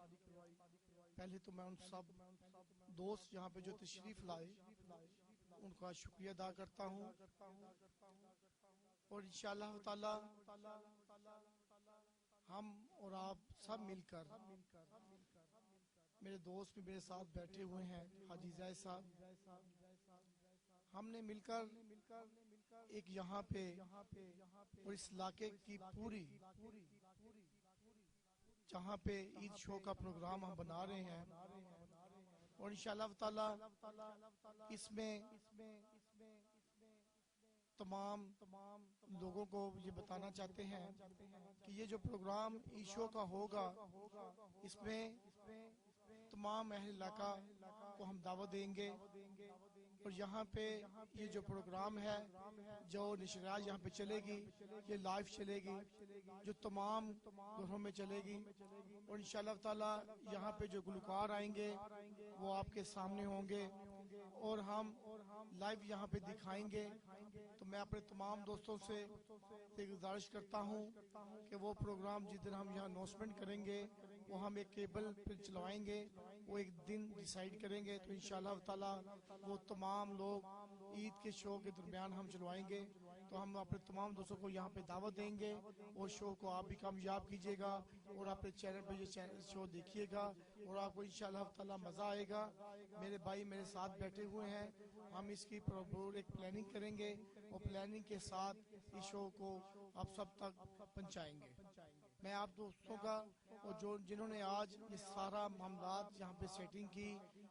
پہلے تو میں ان سب دوست یہاں پہ جو تشریف لائے ان کا شکریہ ادا کرتا ہوں، اور انشاءاللہ تعالی ہم اور آپ سب مل کر، میرے دوست بھی میرے ساتھ بیٹھے ہوئے ہیں، حاجی زید صاحب، ہم نے مل کر ایک یہاں پہ اور اس علاقے کی پوری جہاں پہ عید شو کا پروگرام ہم بنا رہے ہیں، اور انشاءاللہ تعالی اس میں تمام لوگوں کو یہ بتانا چاہتے ہیں کہ یہ جو پروگرام عید شو کا ہوگا، اس میں تمام اہل علاقہ کو ہم دعوت دیں گے، اور یہاں پہ یہ جو پروگرام ہے، جو نشریات یہاں پہ چلے گی، یہ لائیو چلے گی، جو تمام گھروں میں چلے گی، اور انشاءاللہ تعالی یہاں پہ جو گلوکار آئیں گے وہ آپ کے سامنے ہوں گے، اور ہم لائیو یہاں پہ دکھائیں گے۔ تو میں اپنے تمام دوستوں سے یہ گزارش کرتا ہوں کہ وہ پروگرام جس دن ہم یہاں اناؤنسمنٹ کریں گے وہ ہم ایک کیبل پہ چلوائیں گے، وہ ایک دن ڈیسائیڈ کریں گے، تو انشاءاللہ تعالی وہ تمام لوگ عید کے شو کے درمیان ہم چلوائیں گے۔ تو ہم اپنے تمام دوستوں کو یہاں پہ دعوت دیں گے، اور شو کو آپ بھی کامیاب کیجیے گا، اور اپنے چینل پہ یہ شو دیکھیے گا، اور آپ کو انشاءاللہ تعالی مزہ آئے گا۔ میرے بھائی میرے ساتھ بیٹھے ہوئے ہیں، ہم اس کی ایک پلاننگ کریں گے، اور پلاننگ کے ساتھ اس شو کو آپ سب تک پہنچائیں گے۔ میں آپ دوستوں کا، اور جنہوں نے آج یہ سارا معاملات یہاں پہ سیٹنگ کی،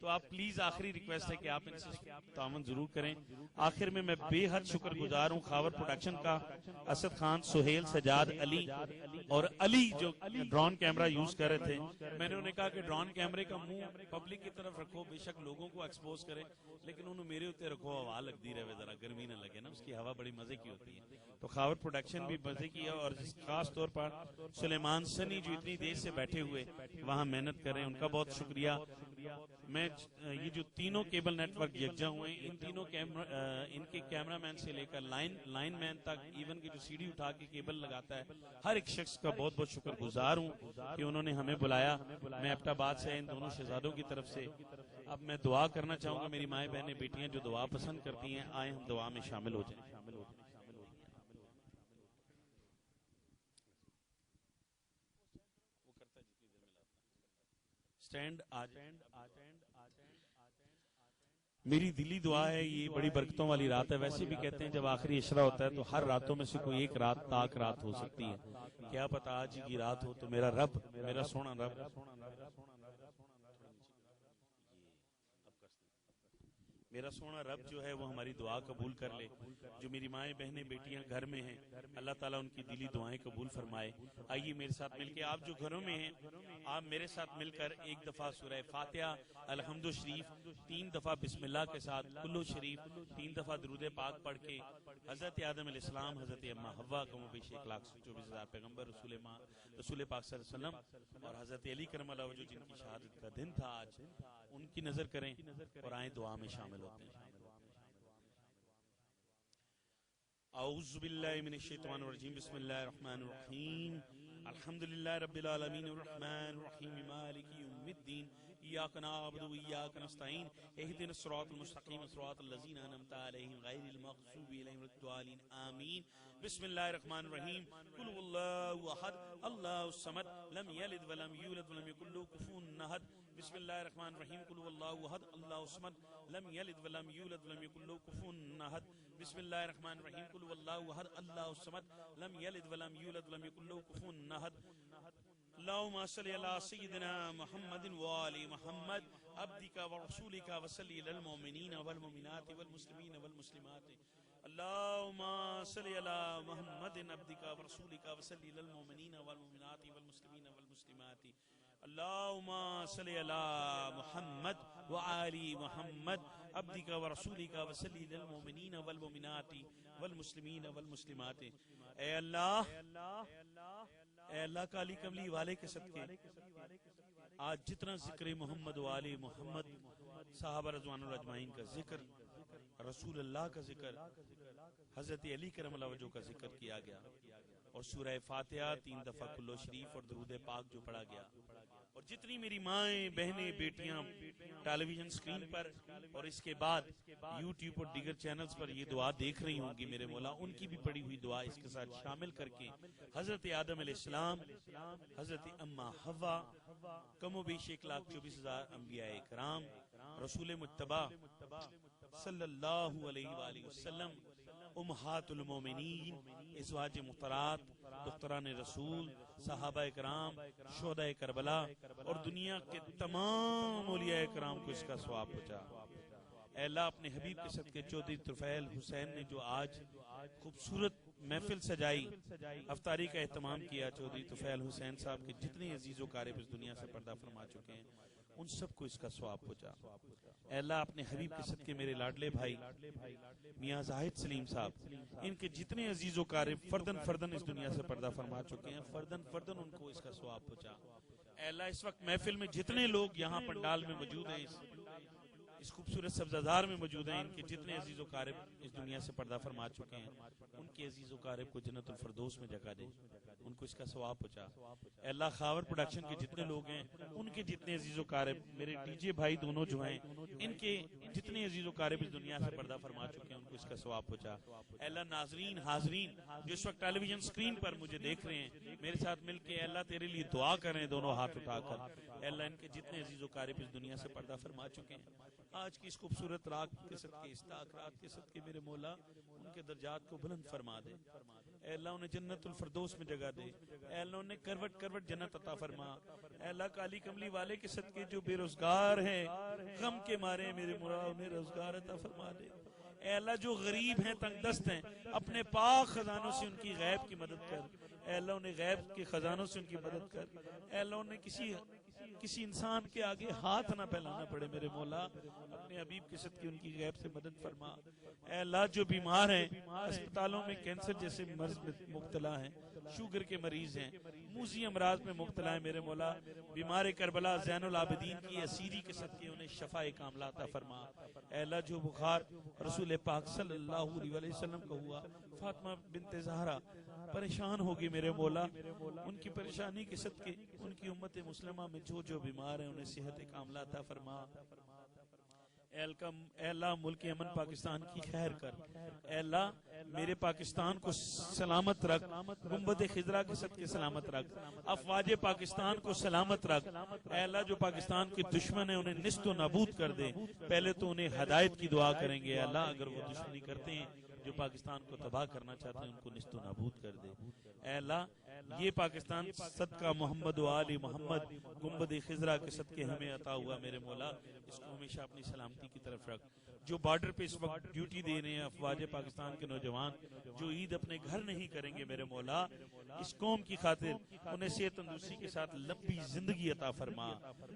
تو آپ پلیز آخری ریکویسٹ ہے کہ آپ ان سے تعاون ضرور کریں. آخر میں بے حد شکر گزار ہوں خاور پروڈکشن کا، اسد خان، سہیل، سجاد، علی اور علی جو ڈرون کیمرہ یوز کر رہے تھے. میں نے انہیں کہا کہ ڈرون کیمرے کا منہ پبلک کی طرف رکھو، بے شک لوگوں کو ایکسپوز کرے، لیکن انہوں میرے اتنے رکھو، ہوا لگتی رہے، ذرا گرمی نہ لگے نا، اس کی ہوا بڑی مزے کی ہوتی ہے. تو خاور پروڈکشن بھی مزے کی ہے، اور خاص طور پر سلیمان سنی جو اتنی دیر سے بیٹھے ہوئے وہاں محنت کر رہے ہیں، ان کا بہت شکریہ. میں یہ جو تینوں کیبل نیٹ ورک یکجا ہوئے ہیں، ان تینوں ان کے کیمرہ مین سے لے کر لائن مین تک، ایون کہ جو سیڑھی اٹھا کے کیبل لگاتا ہے، ہر ایک شخص کا بہت بہت شکر گزار ہوں کہ انہوں نے ہمیں بلایا. میں ایبٹ آباد سے ان دونوں شہزادوں کی طرف سے اب میں دعا کرنا چاہوں گا. میری مائیں بہنیں بیٹیاں جو دعا پسند کرتی ہیں، آئیں ہم دعا میں شامل ہو جائیں. سٹینڈ میری دلی دعا ہے، یہ بڑی برکتوں والی رات ہے. ویسے بھی کہتے ہیں جب آخری عشرہ ہوتا ہے تو ہر راتوں میں سے کوئی ایک رات تاک رات ہو سکتی ہے. کیا پتا آج کی رات ہو تو میرا رب، میرا سونا رب، میرا سونا رب جو ہے وہ ہماری دعا قبول کر لے. جو میری مائیں بہنیں بیٹیاں گھر میں ہیں، اللہ تعالیٰ ان کی دلی دعائیں قبول فرمائے. آئیے میرے ساتھ مل کے، آپ جو گھروں میں ہیں آپ میرے ساتھ مل کر ایک دفعہ سورہ فاتحہ، الحمد شریف 3 دفعہ، بسم اللہ کے ساتھ کلو شریف 3 دفعہ، درود پاک پڑھ کے حضرت آدم علیہ السلام، حضرت اما حوا کا مبیش 1,24,000 پیغمبر، رسول پاک صلی اللہ علیہ وسلم اور حضرت علی کرم اللہ وجہ جن کی شہادت کا دن تھا آج، ان کی نظر کریں اور آئیں دعا میں شامل ہوتے ہیں. اعوذ باللہ من الشیطان الرجیم، بسم اللہ الرحمن الرحیم، الحمدللہ رب العالمین الرحمن الرحیم مالک یوم الدین، ایاک نعبد و ایاک نستعین، اہدنا الصراط المستقیم صراط الذین انعمت علیہم غیر المغضوب علیہم ولا الضالین آمین. بسم اللہ الرحمن الرحیم، قل هو اللہ احد اللہ الصمد لم یلد ولم یولد ولم یکن له کفوا احد. بسم اللہ الرحمن الرحیم، قل هو اللہ احد اللہ الصمد لم یلد ولم یولد ولم یکن له کفوا احد. بسم اللہ الرحمن الرحیم، قل هو اللہ احد اللہ الصمد لم یلد ولم یولد ولم یکن له کفوا احد. اللهم صل على سيدنا محمد وآل محمد عبدك ورسولك وصل على المؤمنين والمؤمنات والمسلمين والمسلمات. اللهم صل على محمد عبدك ورسولك وصل على المؤمنين والمؤمنات والمسلمين والمسلمات. اللهم صل على محمد وآل محمد عبدك ورسولك وصل على المؤمنين والمؤمنات والمسلمين والمسلمات. اے اللہ کا علی کملی والے کے صدقے آج جتنا ذکر محمد و آل محمد، صحابہ رضوان اللہ اجمعین کا ذکر، رسول اللہ کا ذکر، حضرت علی کرم اللہ وجہ کا ذکر کیا گیا، اور سورہ فاتحہ 3 دفعہ کلو شریف اور درود پاک جو پڑھا گیا، اور جتنی میری مائیں بہنیں بیٹیاں ٹیلی ویژن سکرین پر اور اس کے بعد یوٹیوب اور دیگر چینلز پر یہ دعا دیکھ رہی ہوں گی میرے مولا، ان کی بھی پڑھی ہوئی دعا اس کے ساتھ شامل کر کے حضرت آدم علیہ السلام، حضرت اما حوا، کم و بیش 1,24,000 انبیاء اکرام، رسول متبع صلی اللہ علیہ وآلہ وسلم، امہات المومنین، ازواج محترات، دختران رسول، صحابہ اکرام، شہداء کربلا اور دنیا کے تمام اولیاء اکرام کو اس کا ثواب پہنچا. اے اللہ اپنے حبیب کے صدقے چودھری طفیل حسین نے جو آج خوبصورت محفل سجائی، افطاری کا اہتمام کیا، چودھری طفیل حسین صاحب کے جتنے عزیز و قارب اس دنیا سے پردہ فرما چکے ہیں ان سب کو اس کا ثواب پہنچا. اے اللہ اپنے حبیب کے صدقے میرے لاڈلے بھائی میاں زاہد سلیم صاحب، ان کے جتنے عزیز و قارب فردن فردن اس دنیا سے پردہ فرما چکے ہیں، فردن فردن ان کو اس کا ثواب پہنچا. اے اللہ اس وقت محفل میں جتنے لوگ یہاں پنڈال میں موجود ہیں، اس خوبصورت سبزادار میں موجود ہیں، ان کے جتنے عزیز و قارب اس دنیا سے پردہ فرما چکے ہیں، ان کے عزیز و قارب کو جنت الفردوس میں جگہ دے، ان کو اس کا ثواب پہنچا. اے اللہ خاور پروڈکشن کے جتنے لوگ ہیں، ان کے جتنے عزیز و قارب، میرے ڈی جے بھائی دونوں جو ہیں، ان کے جتنے عزیز و قارب اس دنیا سے پردہ فرما چکے ہیں ان کو اس کا ثواب پہنچا. اے اللہ ناظرین حاضرین جو اس وقت ٹیلی ویژن سکرین پر مجھے دیکھ رہے ہیں، میرے ساتھ مل کے اے اللہ تیرے لیے دعا کریں دونوں ہاتھ اٹھا کر. اے اللہ ان کے جتنے عزیز و قارب اس دنیا سے پردہ فرما چکے ہیں، آج کی اس خوبصورت رات کے صدقے، اس تاک رات کے صدقے میرے مولا ان کے درجات کو بلند فرما دے، اے اللہ انہیں جنت الفردوس میں جگہ دے، اے اللہ انہیں کروٹ کروٹ جنت عطا فرما، اے اللہ کالی کملی والے کے صدقے جو بے روزگار ہیں، غم کے مارے میرے مولا انہیں روزگار عطا فرما دے، اے اللہ جو غریب ہیں، تنگ دست ہیں، اپنے پاک خزانوں سے ان کی غیب کی مدد کر، اے اللہ انہیں غیب کے خزانوں سے ان کی مدد کر، اے اللہ انہیں کسی انسان کے آگے ہاتھ نہ پھیلانا پڑے میرے مولا، اپنے حبیب کے صدقے ان کی غیب سے مدد فرما، اے اللہ جو بیمار ہیں، اسپتالوں میں کینسر جیسے مرض میں مبتلا ہیں، شوگر کے مریض ہیں، موذی امراض میں مبتلا ہیں میرے مولا، بیمار کربلا زین العابدین کی اسیری کے صدقے انہیں شفاء کاملہ عطا فرما، اے اللہ جو بخار رسول پاک صلی اللہ علیہ وسلم کو ہوا، فاطمہ بنت زہرا پریشان ہوگی میرے مولا، ان کی پریشانی کے صدقے ان کی امت مسلمہ میں جو بیمار ہیں انہیں صحت کاملہ عطا فرما، اے اللہ ملک امن پاکستان کی خیر کر، اے اللہ میرے پاکستان کو سلامت رکھ، گنبد خضرا کے صدقے سلامت رکھ، افواج پاکستان کو سلامت رکھ، اے اللہ جو پاکستان کے دشمن ہیں انہیں نیست و نابود کر دے، پہلے تو انہیں ہدایت کی دعا کریں گے، اے اللہ اگر وہ دشمنی کرتے ہیں جو پاکستان کو تباہ کرنا چاہتے ہیں ان کو نیست و نابود کر دے، اے اللہ یہ پاکستان صدقہ محمد و آل محمد گنبد خضرا کے صدقے ہمیں عطا ہوا میرے مولا، اس کو ہمیشہ اپنی سلامتی کی طرف رکھ، جو بارڈر پہ اس وقت ڈیوٹی دے رہے ہیں افواج پاکستان کے نوجوان جو عید اپنے گھر نہیں کریں گے میرے مولا، اس قوم کی خاطر انہیں صحت تندرستی کے ساتھ لمبی زندگی عطا فرما،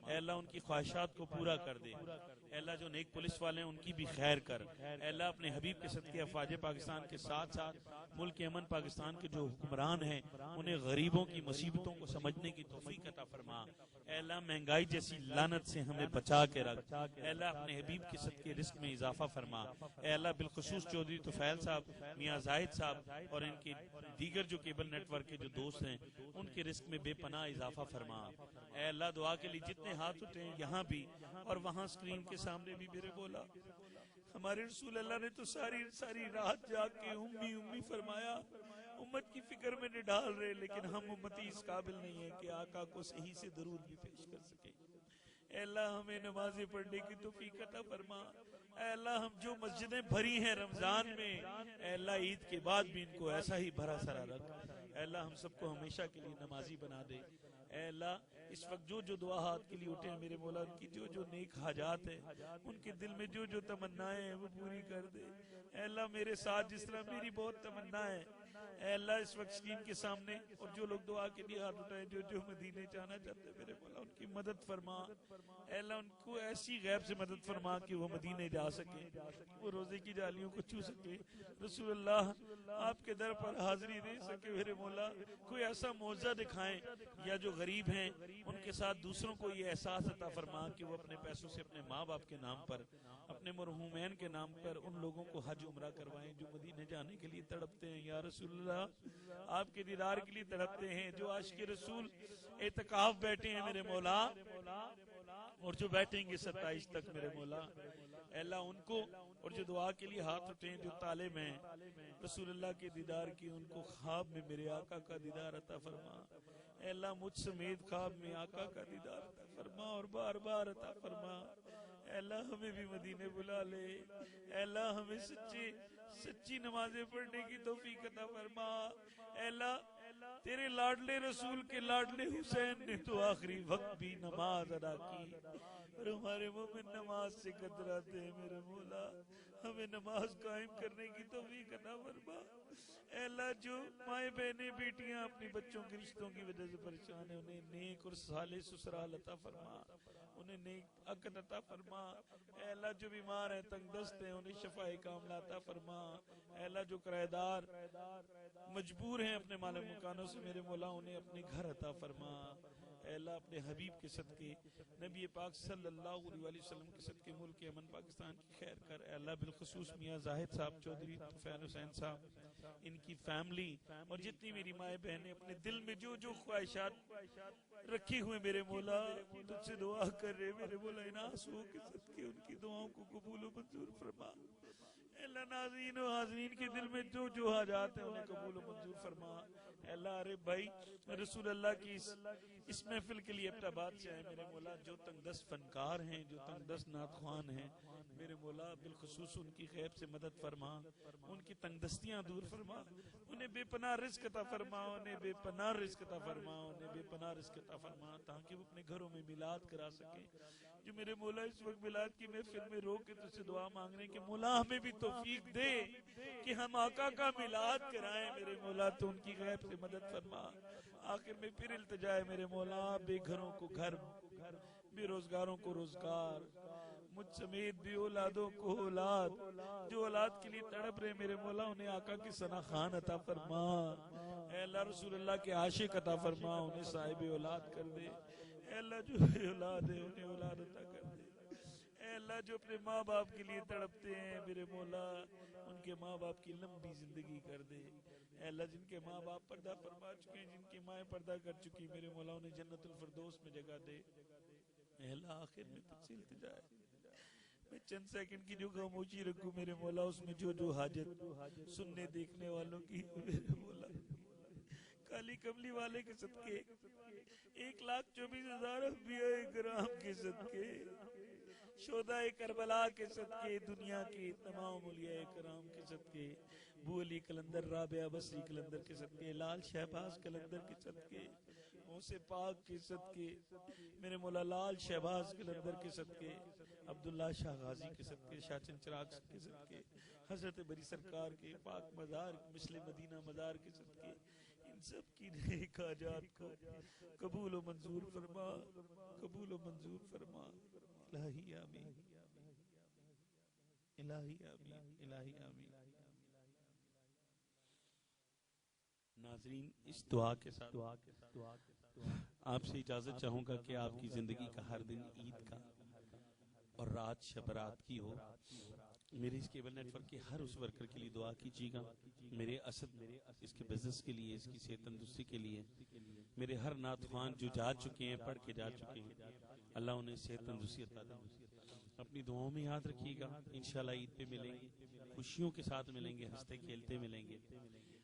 اے اللہ ان کی خواہشات کو پورا کر دے، اے اللہ جو نیک پولیس والے ہیں ان کی بھی خیر کر، اے اللہ اپنے حبیب کے صدقے افواج پاکستان کے ساتھ ساتھ ملک امن پاکستان کے جو حکمران ہیں انہیں غریبوں کی مصیبتوں کو سمجھنے کی توفیق عطا فرما، اے اللہ مہنگائی جیسی لعنت سے ہمیں بچا کے رکھ، اے اللہ اپنے حبیب کے صدقے رزق میں اضافہ فرما، اے اللہ بالخصوص چودھری طفیل صاحب، میاں زاہد صاحب اور ان کے دیگر جو کیبل نیٹ ورک کے جو دوست ہیں ان کے رزق میں بے پناہ اضافہ فرما، اے اللہ دعا کے لیے جتنے ہاتھ اٹھے یہاں بھی اور وہاں اسکرین کے سامنے بھی میرے بولا، ہمارے رسول اللہ نے تو ساری رات جاگ کے امی فرمایا، امت کی فکر میں نہیں ڈال رہے، لیکن ہم امتی اس قابل نہیں ہیں کہ آقا کو صحیح سے درود بھی پیش کر سکیں، اے اللہ ہمیں نمازیں پڑھنے کی توفیق عطا فرما، اے اللہ ہم جو مسجدیں بھری ہیں رمضان میں، اے اللہ عید کے بعد بھی ان کو ایسا ہی بھرا سرا رکھ، اے اللہ ہم سب کو ہمیشہ کے لیے نمازی بنا دے، اے اللہ اس وقت جو دعا ہاتھ کے لیے اٹھے ہیں میرے مولا ان کی جو نیک حاجات ہیں ان کے دل میں جو تمنائیں ہیں وہ پوری کر دے، اے اللہ میرے ساتھ جس طرح میری بہت تمنا ہے، اے اللہ اس وقت اسکرین کے سامنے اور جو لوگ دعا کے لیے ہاتھ اٹھائیں جو مدینے جانا چاہتے ہیں میرے مولا ان کی مدد فرما، اے اللہ ان کو ایسی غیب سے مدد فرما کہ وہ مدینے جا سکیں، وہ روزے کی جالیوں کو چھو سکے، رسول اللہ آپ کے در پر حاضری دے سکے میرے مولا، کوئی ایسا معجزہ دکھائیں، یا جو غریب ہیں ان کے ساتھ دوسروں کو یہ احساس عطا فرما کہ وہ اپنے پیسوں سے اپنے ماں باپ کے نام پر، اپنے مرحومین کے نام پر ان لوگوں کو حج عمرہ کروائیں جو مدینے جانے کے لیے تڑپتے ہیں، یا رسول اللہ آپ کے دیدار کے لیے تڑپتے ہیں، جو عاشق رسول اعتکاف بیٹھے ہیں میرے مولا اور جو بیٹھیں گے 27 تک میرے مولا، اے اللہ ان کو اور جو دعا کے لیے ہاتھ اٹھیں جو طالب ہیں رسول اللہ کے دیدار کی ان کو خواب میں میرے آقا کا دیدار عطا فرما، اے اللہ مجھ سمیت خواب میں آقا کا دیدار عطا فرما اور بار بار عطا فرما، اے اللہ ہمیں بھی مدینے بلا لے، اے اللہ ہمیں سچی نمازیں پڑھنے کی توفیق عطا فرما، اے اللہ تیرے لاڈلے رسول کے لاڈلے حسین نے تو آخری وقت بھی نماز ادا کی اور ہمارے مومن نماز سے کتراتے ہیں میرے مولا، ہمیں نماز قائم کرنے کی توفیق عطا فرما، اے اللہ جو مائیں بہنیں بیٹیاں اپنی بچوں کے رشتوں کی وجہ سے پریشان ہیں انہیں نیک اور صالح سسرال عطا فرما، انہیں نیک عقد عطا فرما، اے اللہ جو بیمار ہیں تنگ دست ہیں انہیں شفاء کاملہ عطا فرما، اے اللہ جو کرایہ دار مجبور ہیں اپنے مال مکانوں سے میرے مولا انہیں اپنے گھر عطا فرما، اے اللہ اپنے حبیب کے صدقے نبی پاک صلی اللہ علیہ وسلم کے صدقے ملک امن پاکستان کی خیر کر، اے اللہ بالخصوص میاں زاہد صاحب چودھری طفیل حسین صاحب ان کی فیملی اور جتنی میری مائیں بہنیں اپنے دل میں جو خواہشات رکھی ہوئے میرے مولا تجھ سے دعا کر رہے میرے مولا ان آنسوؤں کے صدقے ان کی دعاؤں کو قبول و منظور فرما، اے اللہ ناظرین و حاضرین کے دل میں جو حاجات ہیں انہیں قبول و منظور فرما، اے اللہ عارف بھائی رسول اللہ کی اس محفل کے لیے اپنا بات سے آئے میرے مولا، جو تنگ دست فنکار ہیں، جو تنگ دست نعت خوان ہیں، میرے مولا بالخصوص ان کی غیب سے مدد فرما، ان کی تنگ دستیاں دور فرما، انہیں بے پناہ رزق عطا فرما، انہیں بے پناہ رزق عطا فرما، انہیں بے پناہ رزق عطا فرما، تاکہ وہ اپنے گھروں میں میلاد کرا سکیں۔ جو میرے مولا اس وقت میلاد کی محفل میں رو کے تجھ سے دعا مانگ رہے ہیں کہ مولا ہمیں بھی توفیق دے کہ ہم آقا کا میلاد کرائیں، میرے مولا تو ان کی غیب سے مدد فرما۔ آخر میں پھر التجا ہے میرے مولا، بے گھروں کو گھر، بے روزگاروں کو روزگار، مجھ سمیت بے اولادوں کو اولاد، جو اولاد کے لیے تڑپ رہے میرے مولا انہیں آقا کی ثنا خان عطا فرما، اے اللہ رسول اللہ کے عاشق عطا فرما، انہیں صاحب اولاد کر دے، اے اللہ جو بے اولاد ہے انہیں اولاد عطا کر دے، اے اللہ جو اپنے ماں باپ کے لیے تڑپتے ہیں میرے مولا ان کے ماں باپ کی لمبی زندگی کر دے، اے اللہ جن کے ماں باپ پردہ فرما چکے ہیں، جن کی مائیں پردہ کر چکی میرے مولا انہیں جنت الفردوس میں جگہ دے، اے اللہ آخر میں تجھ سے التجا ہے، میں چند سیکنڈ کی جو خاموشی رکھوں میرے مولا اس میں جو حاجت سننے دیکھنے والوں کی میرے مولا، کالی کملی والے کے صدقے، 1,24,000 انبیاء کرام کے صدقے، شہدائے کربلا کے صدقے، دنیا کے تمام اولیاء کرام کے صدقے، بو علی قلندر رابعہ بصری قلندر کے صدقے، لال شہباز قلندر کے صدقے، موسیٰ پاک کے صدقے، میرے مولا لال شہباز قلندر کے صدقے، عبداللہ شاہ غازی کے صدقے، شاہ چند چراغ کے صدقے، حضرت بری سرکار کے پاک مزار مثل مدینہ مزار کے صدقے، ان سب کی نیک حاجات کو قبول و منظور فرما، قبول و منظور فرما، الہی آمین، الہی آمین، الہی آمین۔ ناظرین اس دعا کے ساتھ آپ سے اجازت چاہوں گا کہ آپ کی زندگی کا ہر دن عید کا اور رات شب رات کی ہو۔ میرے اس کیبل نیٹ ورک کے ہر اس ورکر کے لیے دعا کیجیے گا، میرے اسد اس کے بزنس کے لیے، اس کی صحت تندرستی کے لیے، میرے ہر نعت خوان جو جا چکے ہیں، پڑھ کے جا چکے ہیں، اللہ انہیں صحت تندرستی عطا دے۔ اپنی دعاؤں میں یاد رکھیے گا، انشاءاللہ عید پہ ملیں گے، خوشیوں کے ساتھ ملیں گے، ہنستے کھیلتے ملیں گے۔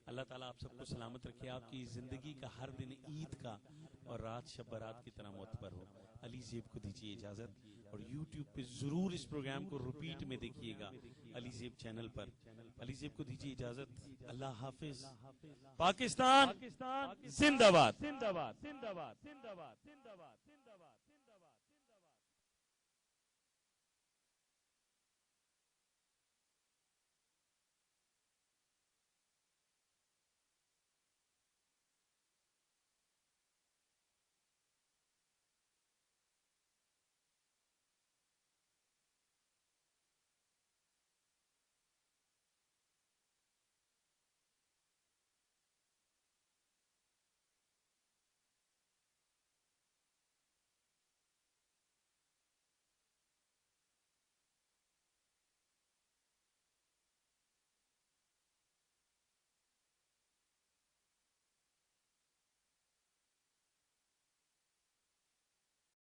اللہ تعالیٰ آپ سب کو سلامت رکھے، آپ کی زندگی کا ہر دن عید کا اور رات شب برات کی طرح معتبر ہو۔ علی زیب کو دیجیے اجازت، اور یوٹیوب پہ ضرور اس پروگرام کو ریپیٹ میں دیکھیے گا علی زیب چینل پر۔ علی زیب کو دیجیے اجازت، اللہ حافظ۔ پاکستان زندہ باد۔